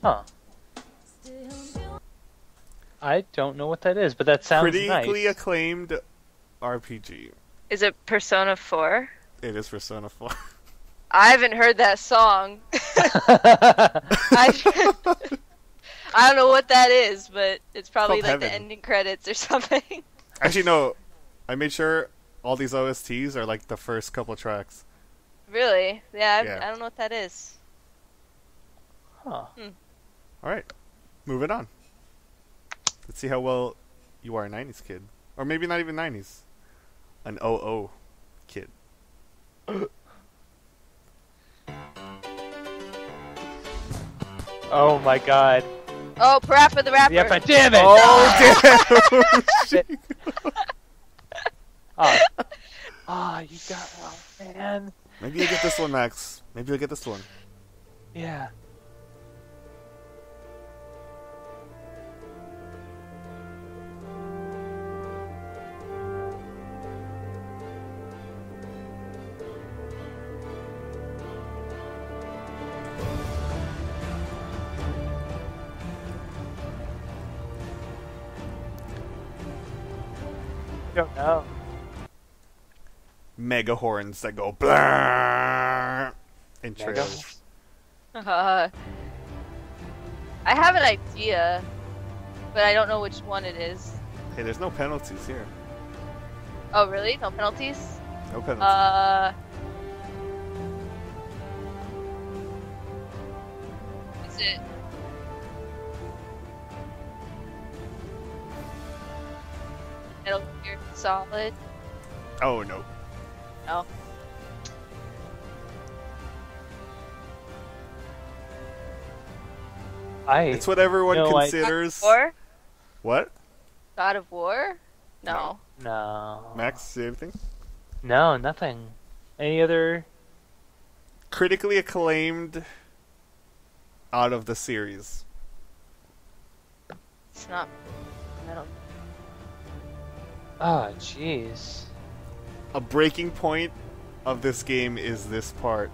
Huh. I don't know what that is, but that sounds Critically nice. acclaimed RPG. Is it Persona 4? It is Persona 4. I haven't heard that song. I don't know what that is, but it's probably Called like the Heaven. ending credits or something. Actually, no. I made sure all these OSTs are like the first couple tracks. Really? Yeah, Yeah. I don't know what that is. Huh. Alright. Moving on. Let's see how well you are a 90s kid. Or maybe not even 90s. An OO kid. Oh my god. Oh, Parappa the Rapper. Yep, damn it! Oh, damn! Shit. Oh. Oh, you got. Oh, man. Maybe you'll get this one, Max. Maybe you'll get this one. Yeah. Don't know. Mega horns that go blah in Mega trails. I have an idea, but I don't know which one it is. Hey, there's no penalties here. Oh, really? No penalties? No penalties. Is it? Metal Gear Solid. Oh no. No. It's what everyone considers. God of War? What? God of War? No. No. Max, say anything? No, nothing. Any other? Critically acclaimed out of the series. It's not Metal. Oh, jeez. A breaking point of this game is this part.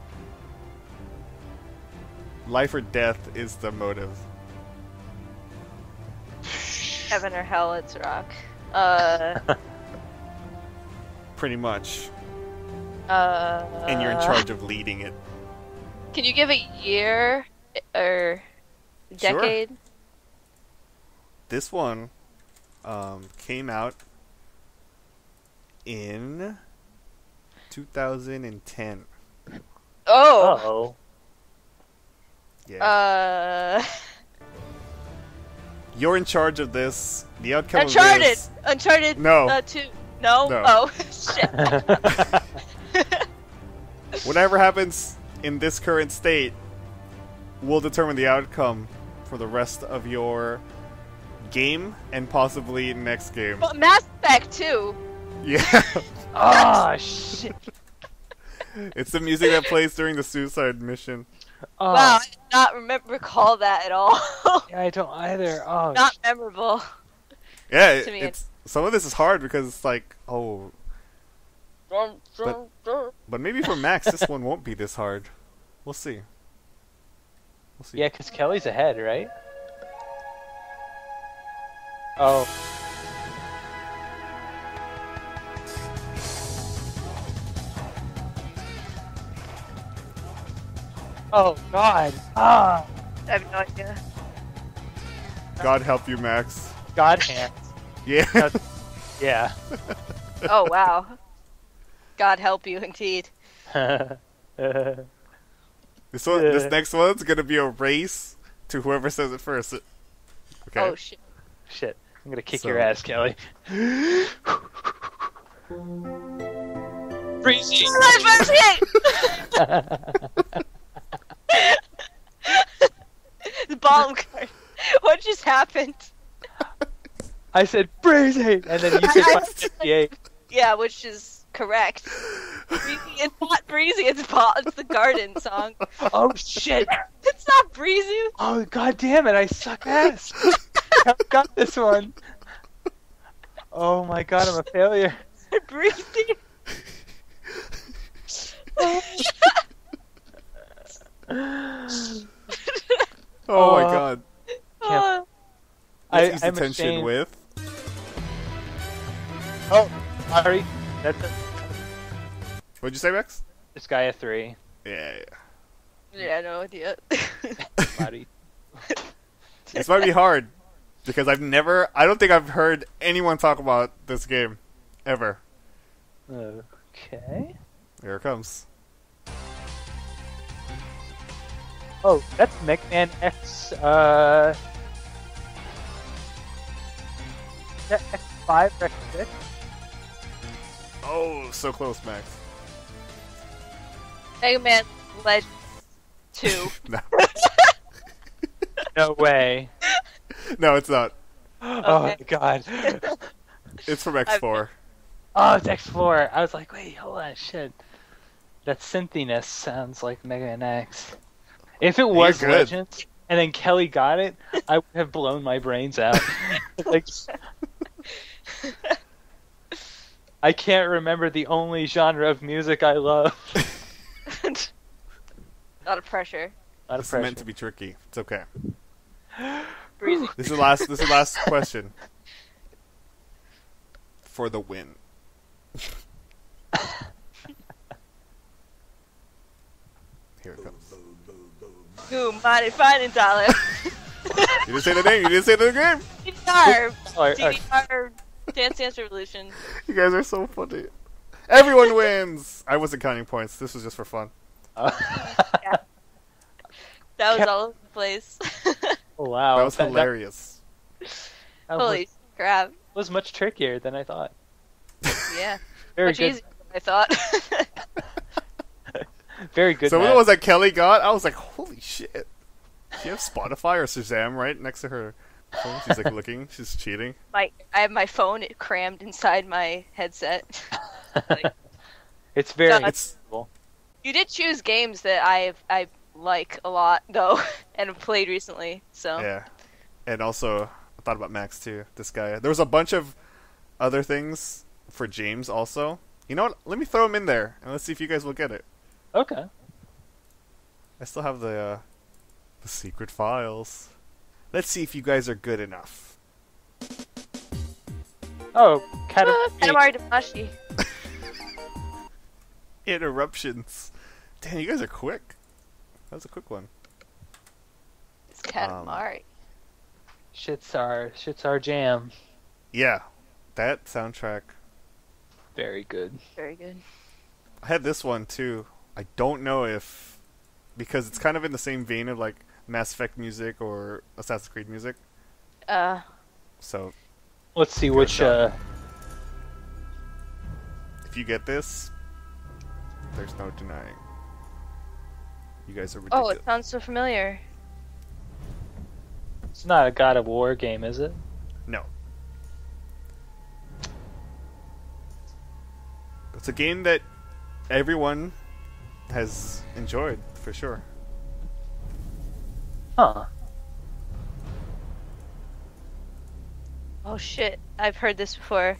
Life or death is the motive. Heaven or hell, it's rock. Pretty much. And And you're in charge of leading it. Can you give a year or decade? Sure. This one came out in 2010. Oh. Oh. Yeah. You're in charge of this. The outcome Uncharted. of this. Uncharted. No. 2. No. No. Oh shit. Whatever happens in this current state will determine the outcome for the rest of your game and possibly next game. But Mass Effect 2. Yeah. Oh shit. It's the music that plays during the suicide mission. Oh. Wow, I did not recall that at all. Yeah, I don't either. Oh. Not memorable. Yeah, To me, it's some of this is hard because it's like, oh, but maybe for Max this one won't be this hard. We'll see. We'll see. Yeah, because Kelly's ahead, right? Oh. Oh God! Ah! I have no idea. God help you, Max. God hands. Yeah. Yeah. Oh wow. God help you indeed. This next one's gonna be a race to whoever says it first. Okay. Oh shit. Shit! I'm gonna kick So- your ass, Kelly. Breezy. The bottom card. What just happened? I said breezy, and then you said 558. Yeah, which is correct. Breezy, it's not breezy. It's the garden song. Oh shit! It's not breezy. Oh god damn it! I suck ass. I got this one. Oh my god, I'm a failure. Breezy. Oh my God. Uh, Let's ease I'm the tension ashamed. with. Oh, sorry. That's a, What'd you say, Max? this guy a 3. Yeah. yeah, no idea. Body. This might be hard because I don't think I've heard anyone talk about this game ever. Okay. Here it comes. Oh, that's Mech Man X. Is that X5 or X6? Oh, so close, Max. Mega Man Legends 2. No. No way. No, it's not. Oh my Okay. god. It's from X4. Oh, it's X4. I was like, wait, hold on, shit. That synthiness sounds like Mega Man X. If it was good. Legends, and then Kelly got it, I would have blown my brains out. Like, I can't remember the only genre of music I love. Lot of pressure. Not a This is pressure. meant to be tricky. It's okay. Breezy. This is the last question. For the win. Here it comes. Ooh, mighty fighting dollar. You didn't say the name. You didn't say the name. DDR. Or- DDR. Dance Dance Revolution. You guys are so funny. Everyone wins. I wasn't counting points. This was just for fun. That was all over the place. wow. That was hilarious. that was- Holy crap. It was much trickier than I thought. Yeah. Very Much good. easier than I thought. Very good. Some of Matt. the ones that Kelly got, I was like, holy shit. She have Spotify or Shazam right next to her phone? She's like looking. She's cheating. I have my phone crammed inside my headset. Like, It's very. So It's you did choose games that I like a lot though, and have played recently. So yeah. And also, I thought about Max too. This guy. There was a bunch of other things for James also. You know what? Let me throw him in there and let's see if you guys will get it. Okay. I still have the secret files. Let's see if you guys are good enough. Oh, Katamari Damacy. Interruptions. Damn, you guys are quick. That was a quick one. It's Katamari. Shit's our jam. Yeah, that soundtrack. Very good. Very good. I had this one too. I don't know if because it's kind of in the same vein of like Mass Effect music or Assassin's Creed music. So Let's see which. If you get this, there's no denying. You guys are ridiculous. Oh, it sounds so familiar. It's not a God of War game, is it? No. It's a game that everyone has enjoyed, for sure. Huh. Oh shit, I've heard this before.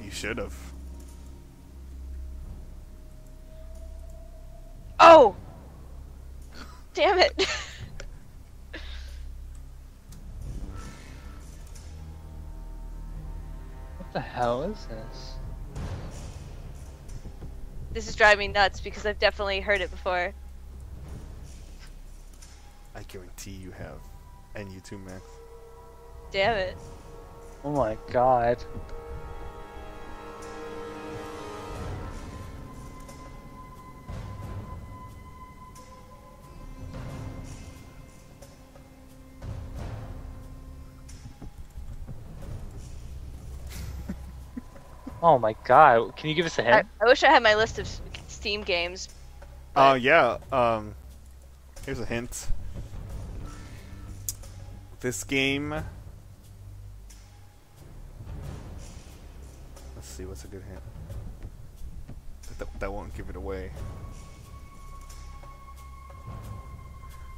You should have. Oh! Damn it! What the hell is this? This is driving me nuts because I've definitely heard it before. I guarantee you have. And you too, Max. Damn it. Oh my god. Oh my god. Can you give us a hint? I wish I had my list of Steam games. Oh, yeah. Here's a hint. This game... Let's see, what's a good hint? That won't give it away.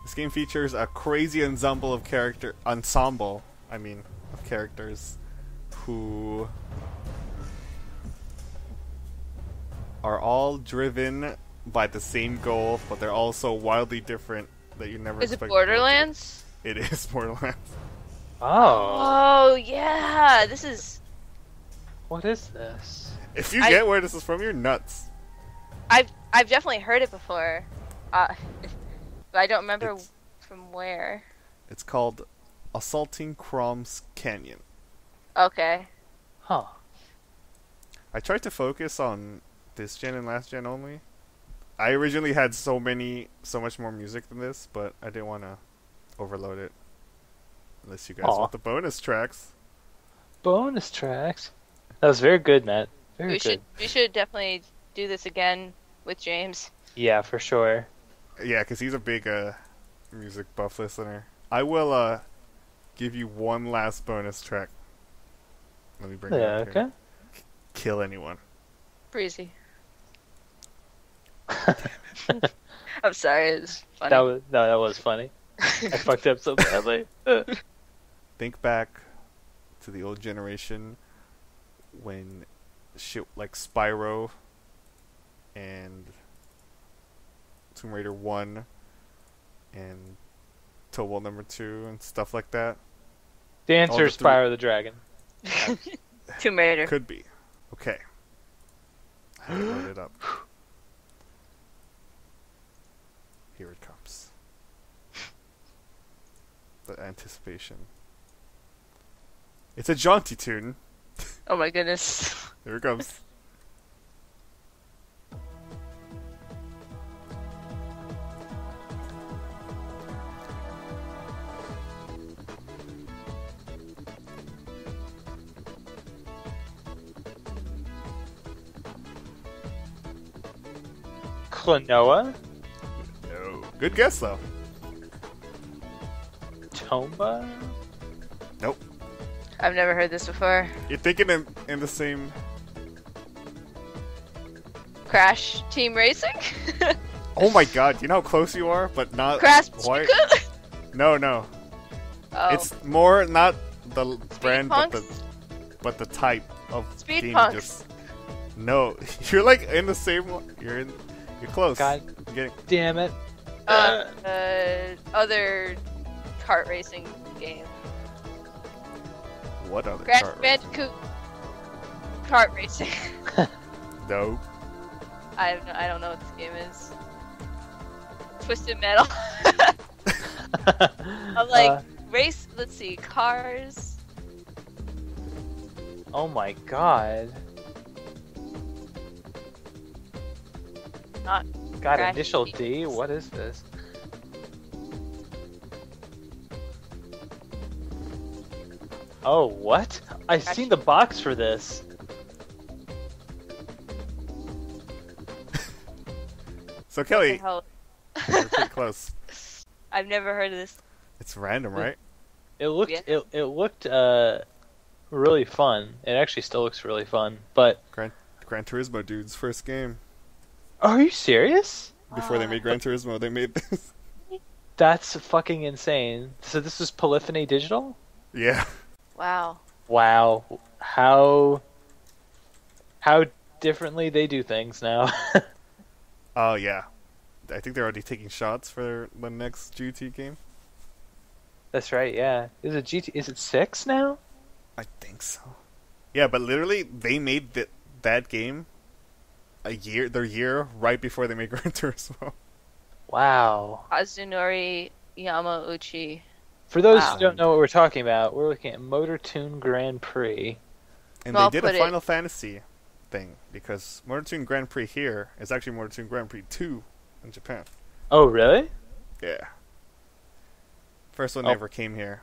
This game features a crazy ensemble of characters who are all driven by the same goal, but they're also wildly different that you never Is it expect. Borderlands? It is Borderlands. Oh. Oh yeah, this is. What is this? If you get where this is from, you're nuts. I've definitely heard it before, but I don't remember from where. It's called Assaulting Crom's Canyon. Okay. Huh. I tried to focus on this gen and last gen only. I originally had so much more music than this, but I didn't want to overload it. Unless you guys want the bonus tracks. Bonus tracks. That was very good, Matt. Very good. We should definitely do this again with James. Yeah, for sure. Yeah, because he's a big music buff listener. I will give you one last bonus track. Let me bring it up Okay. here. Kill anyone. Breezy. I'm sorry, it's funny. That was funny. I fucked up so badly. Think back to the old generation when shit like Spyro and Tomb Raider 1 and Tobal number 2 and stuff like that. The answer is Spyro the Dragon. Tomb Raider. Could be. Okay. I load it up. Here it comes. The anticipation. It's a jaunty tune. Oh my goodness. Here it comes. Klonoa? No. Good guess though. Tomba? Nope. I've never heard this before. You're thinking in the same. Crash Team Racing? Oh my god! You know how close you are, but not Crash quite. Bandicoot? No. Oh. It's more not the brand, Punks? but the type of Speed game. Punks. No, you're like in the same one. You're close. God You're damn it. Other kart racing game. What other Crash kart racing? Bandicoot kart racing. No. I don't know what this game is. Twisted Metal. I'm like race. Let's see, cars. Oh my god. Not God, Crash initial Teams. D? What is this? Oh, what? I've Crash seen the box for this. So Kelly, Hell, you're pretty close. I've never heard of this. It's random, right? It looked Yeah. it looked really fun. It actually still looks really fun. But Gran Turismo dude's first game. are you serious? Before they made Gran Turismo, they made this. That's fucking insane. So this is Polyphony Digital? Yeah. Wow. Wow. How differently they do things now. Oh yeah. I think they're already taking shots for the next GT game. That's right, yeah. Is it 6 now? I think so. Yeah, but literally, they made that game their year right before they made Gran Turismo. Wow. Kazunori Yamauchi. For those Wow. who don't know what we're talking about, we're looking at Motor Toon Grand Prix. And Well they did a put it. Final Fantasy thing, because Motor Toon Grand Prix here is actually Motor Toon Grand Prix 2 in Japan. Oh, really? Yeah. First one Oh. never came here.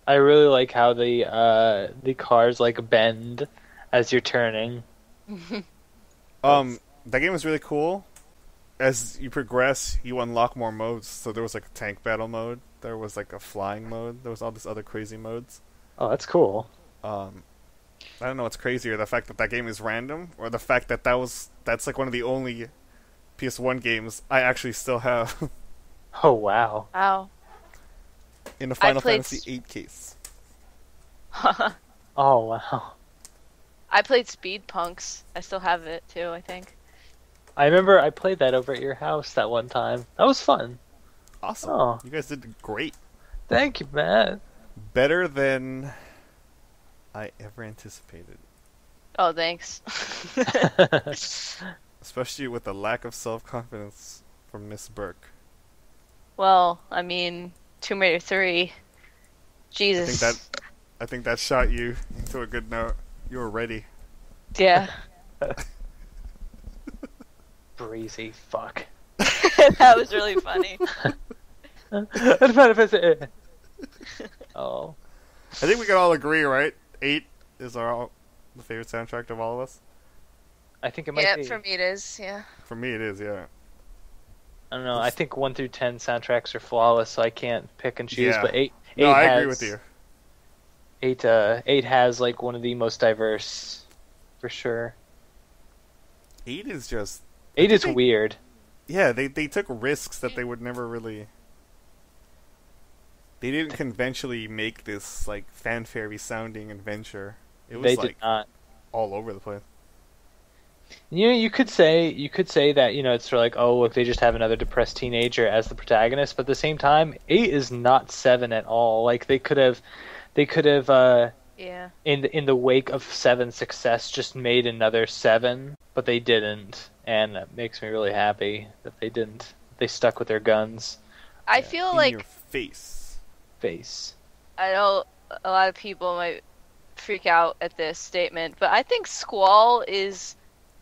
I really like how the cars like bend as you're turning. That game was really cool. As you progress, you unlock more modes. So there was like a tank battle mode. There was like a flying mode. There was all this other crazy modes. Oh, that's cool. I don't know what's crazier, the fact that game is random, or the fact that that's like one of the only PS1 games I actually still have Oh, wow. Wow. in the Final played Fantasy VIII case. Oh, wow. I played Speed Punks. I still have it too, I think. I remember I played that over at your house that one time. That was fun. Awesome. Oh. You guys did great. Thank you, Matt. Better than I ever anticipated. Oh, thanks. Especially with the lack of self-confidence from Miss Burke. Well, I mean, Tomb Raider 3. Jesus. I think that shot you into a good note. You were ready. Yeah. Breezy fuck. That was really funny. Oh. I think we can all agree, right? 8 is the favorite soundtrack of all of us. I think it might Yeah, be. for me it is, yeah. For me, it is, yeah. I don't know. I think 1 through 10 soundtracks are flawless, so I can't pick and choose. Yeah. But 8 No, I has, agree with you. 8 has like one of the most diverse, for sure. 8 is just... 8 is weird. Yeah, they took risks that they would never really... They didn't conventionally make this, like, fanfare-y sounding adventure. It was, They like, did not. all over the place. You know, you could say that, you know, it's sort of like, oh, look, they just have another depressed teenager as the protagonist, but at the same time, 8 is not 7 at all. Like they could have Yeah. in the wake of 7's success just made another 7, but they didn't, and that makes me really happy that they didn't. They stuck with their guns. I feel In like your face. I know a lot of people might freak out at this statement, but I think Squall is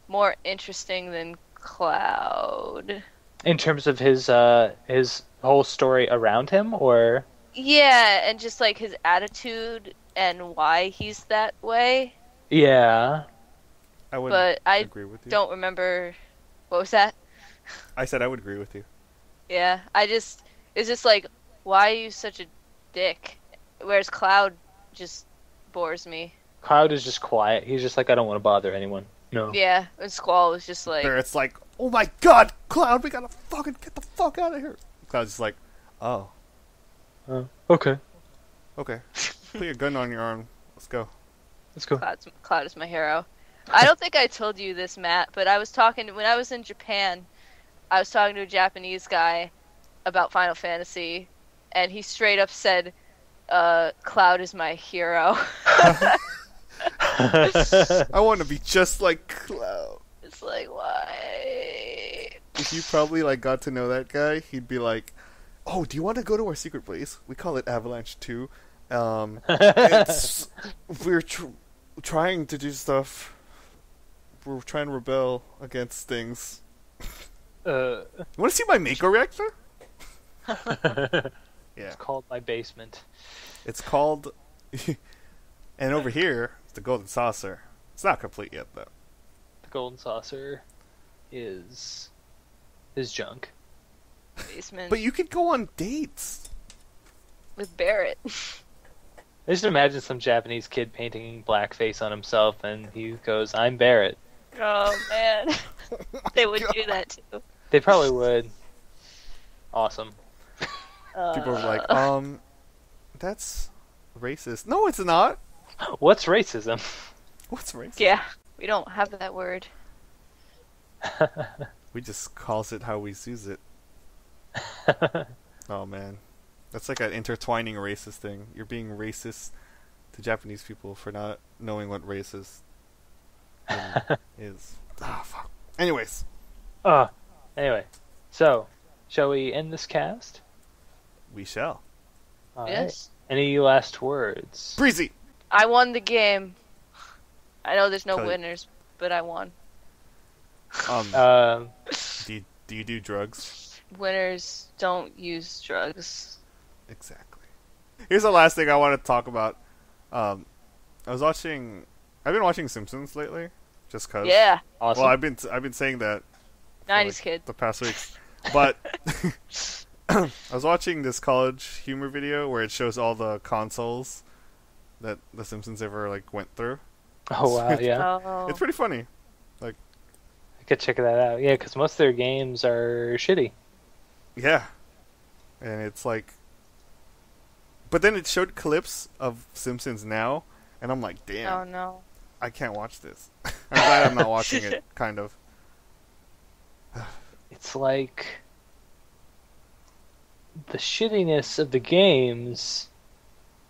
more interesting than Cloud. In terms of his whole story around him, or Yeah, and just like his attitude and why he's that way. yeah. I would But I agree with you. don't remember. What was that? I said I would agree with you. Yeah, it's just like, why are you such a dick? Whereas Cloud just bores me. Cloud is just quiet. He's just like, I don't want to bother anyone. No. Yeah, and Squall was just like... Barrett's like, oh my god, Cloud, we gotta fucking get the fuck out of here. Cloud's just like, oh. Okay. Okay. Put your gun on your arm. Let's go. Let's go. Cloud is my hero. I don't think I told you this, Matt, but when I was in Japan, I was talking to a Japanese guy about Final Fantasy, and he straight up said, Cloud is my hero. I want to be just like Cloud. It's like, why? If you probably like got to know that guy, he'd be like, oh, do you want to go to our secret place? We call it Avalanche 2. We're trying to do stuff. We're trying to rebel against things. You want to see my Mako reactor? Yeah. It's called my basement. It's called... And over here, it's the Golden Saucer. It's not complete yet, though. The Golden Saucer is junk. Basement. But you could go on dates. With Barrett. I just imagine some Japanese kid painting blackface on himself, and he goes, I'm Barrett. Oh, man. They would do that, too. They probably would. Awesome. People are like, that's racist. No, it's not. What's racism? What's racism? Yeah, we don't have that word. We just calls it how we use it. Oh, man. That's like an intertwining racist thing. You're being racist to Japanese people for not knowing what racist is. Ah, fuck. Anyways. Anyway. So, shall we end this cast? We shall. All Yes. Right. Any last words? Breezy! I won the game. I know there's no Tell you. winners, but I won. Do you do drugs? Winners don't use drugs. Exactly. Here's the last thing I want to talk about. I've been watching Simpsons lately, just cause. Yeah, Awesome. Well, I've been saying that 90s kid. the past weeks, but I was watching this college humor video where it shows all the consoles that the Simpsons ever like went through. Oh, wow, yeah. Oh. It's pretty funny. I could check that out. Yeah, because most of their games are shitty. Yeah, and it's like, but then it showed clips of Simpsons now, and I'm like, damn. Oh no. I can't watch this. I'm glad I'm not watching it, kind of. It's like the shittiness of the games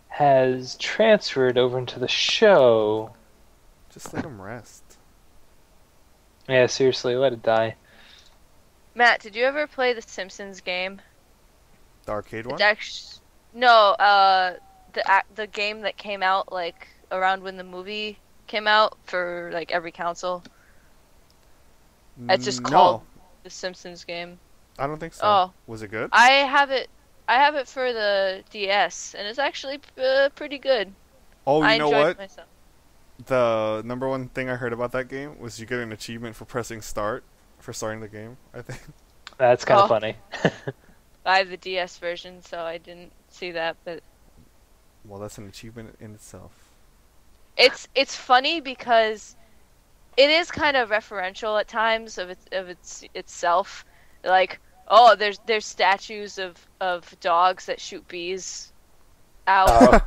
has transferred over into the show. Just let them rest. Yeah, seriously, let it die. Matt, did you ever play the Simpsons game? The arcade one? No, the game that came out like around when the movie came out for like every console. It's just called the Simpsons game. I don't think so. Oh. Was it good? I have it for the DS, and it's actually pretty good. Oh, I you know enjoyed what? myself. The number one thing I heard about that game was you get an achievement for pressing start, for starting the game, I think. That's kind of funny. I have the DS version, so I didn't see that, but Well, that's an achievement in itself. it's funny because it is kind of referential at times of itself. Like, oh, there's statues of dogs that shoot bees out, Oh.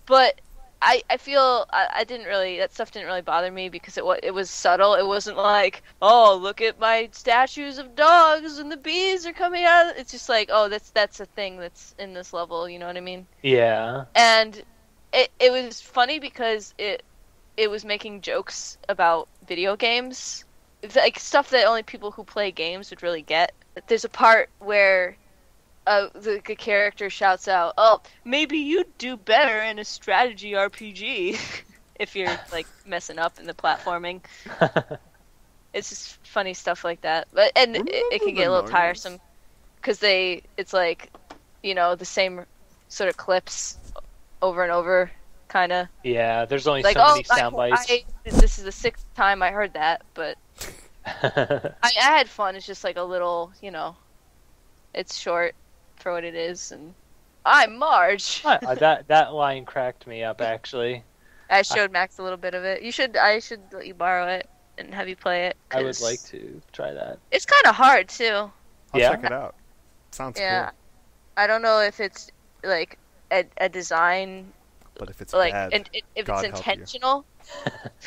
but I feel I didn't really, that stuff didn't really bother me because it was subtle. It wasn't like, oh, look at my statues of dogs and the bees are coming out. It's just like, oh, that's a thing that's in this level. You know what I mean? Yeah. And it was funny because it was making jokes about video games. It's like stuff that only people who play games would really get. There's a part where the character shouts out, "Oh, maybe you'd do better in a strategy RPG if you're like messing up in the platforming." It's just funny stuff like that, but it can get a little tiresome because it's like, you know, the same sort of clips over and over, kind of. Yeah, there's only Like, so many sound bites. this is the 6th time I heard that, but I had fun. It's just like a little, it's short for what it is, and I'm Marge. That line cracked me up, actually. I showed Max a little bit of it. I should let you borrow it and have you play it. I would like to try that. It's kind of hard too. I'll check it out. Sounds cool. I don't know if it's like a design, but if it's like bad, if God it's intentional.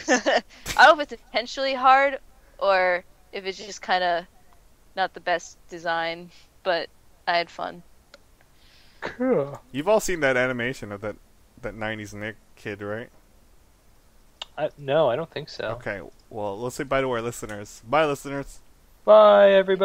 I don't know if it's intentionally hard or if it's just kind of not the best design, but I had fun. Cool. You've all seen that animation of that 90s Nick kid, right? No, I don't think so. Okay, well, let's say bye to our listeners. Bye, listeners. Bye, everybody.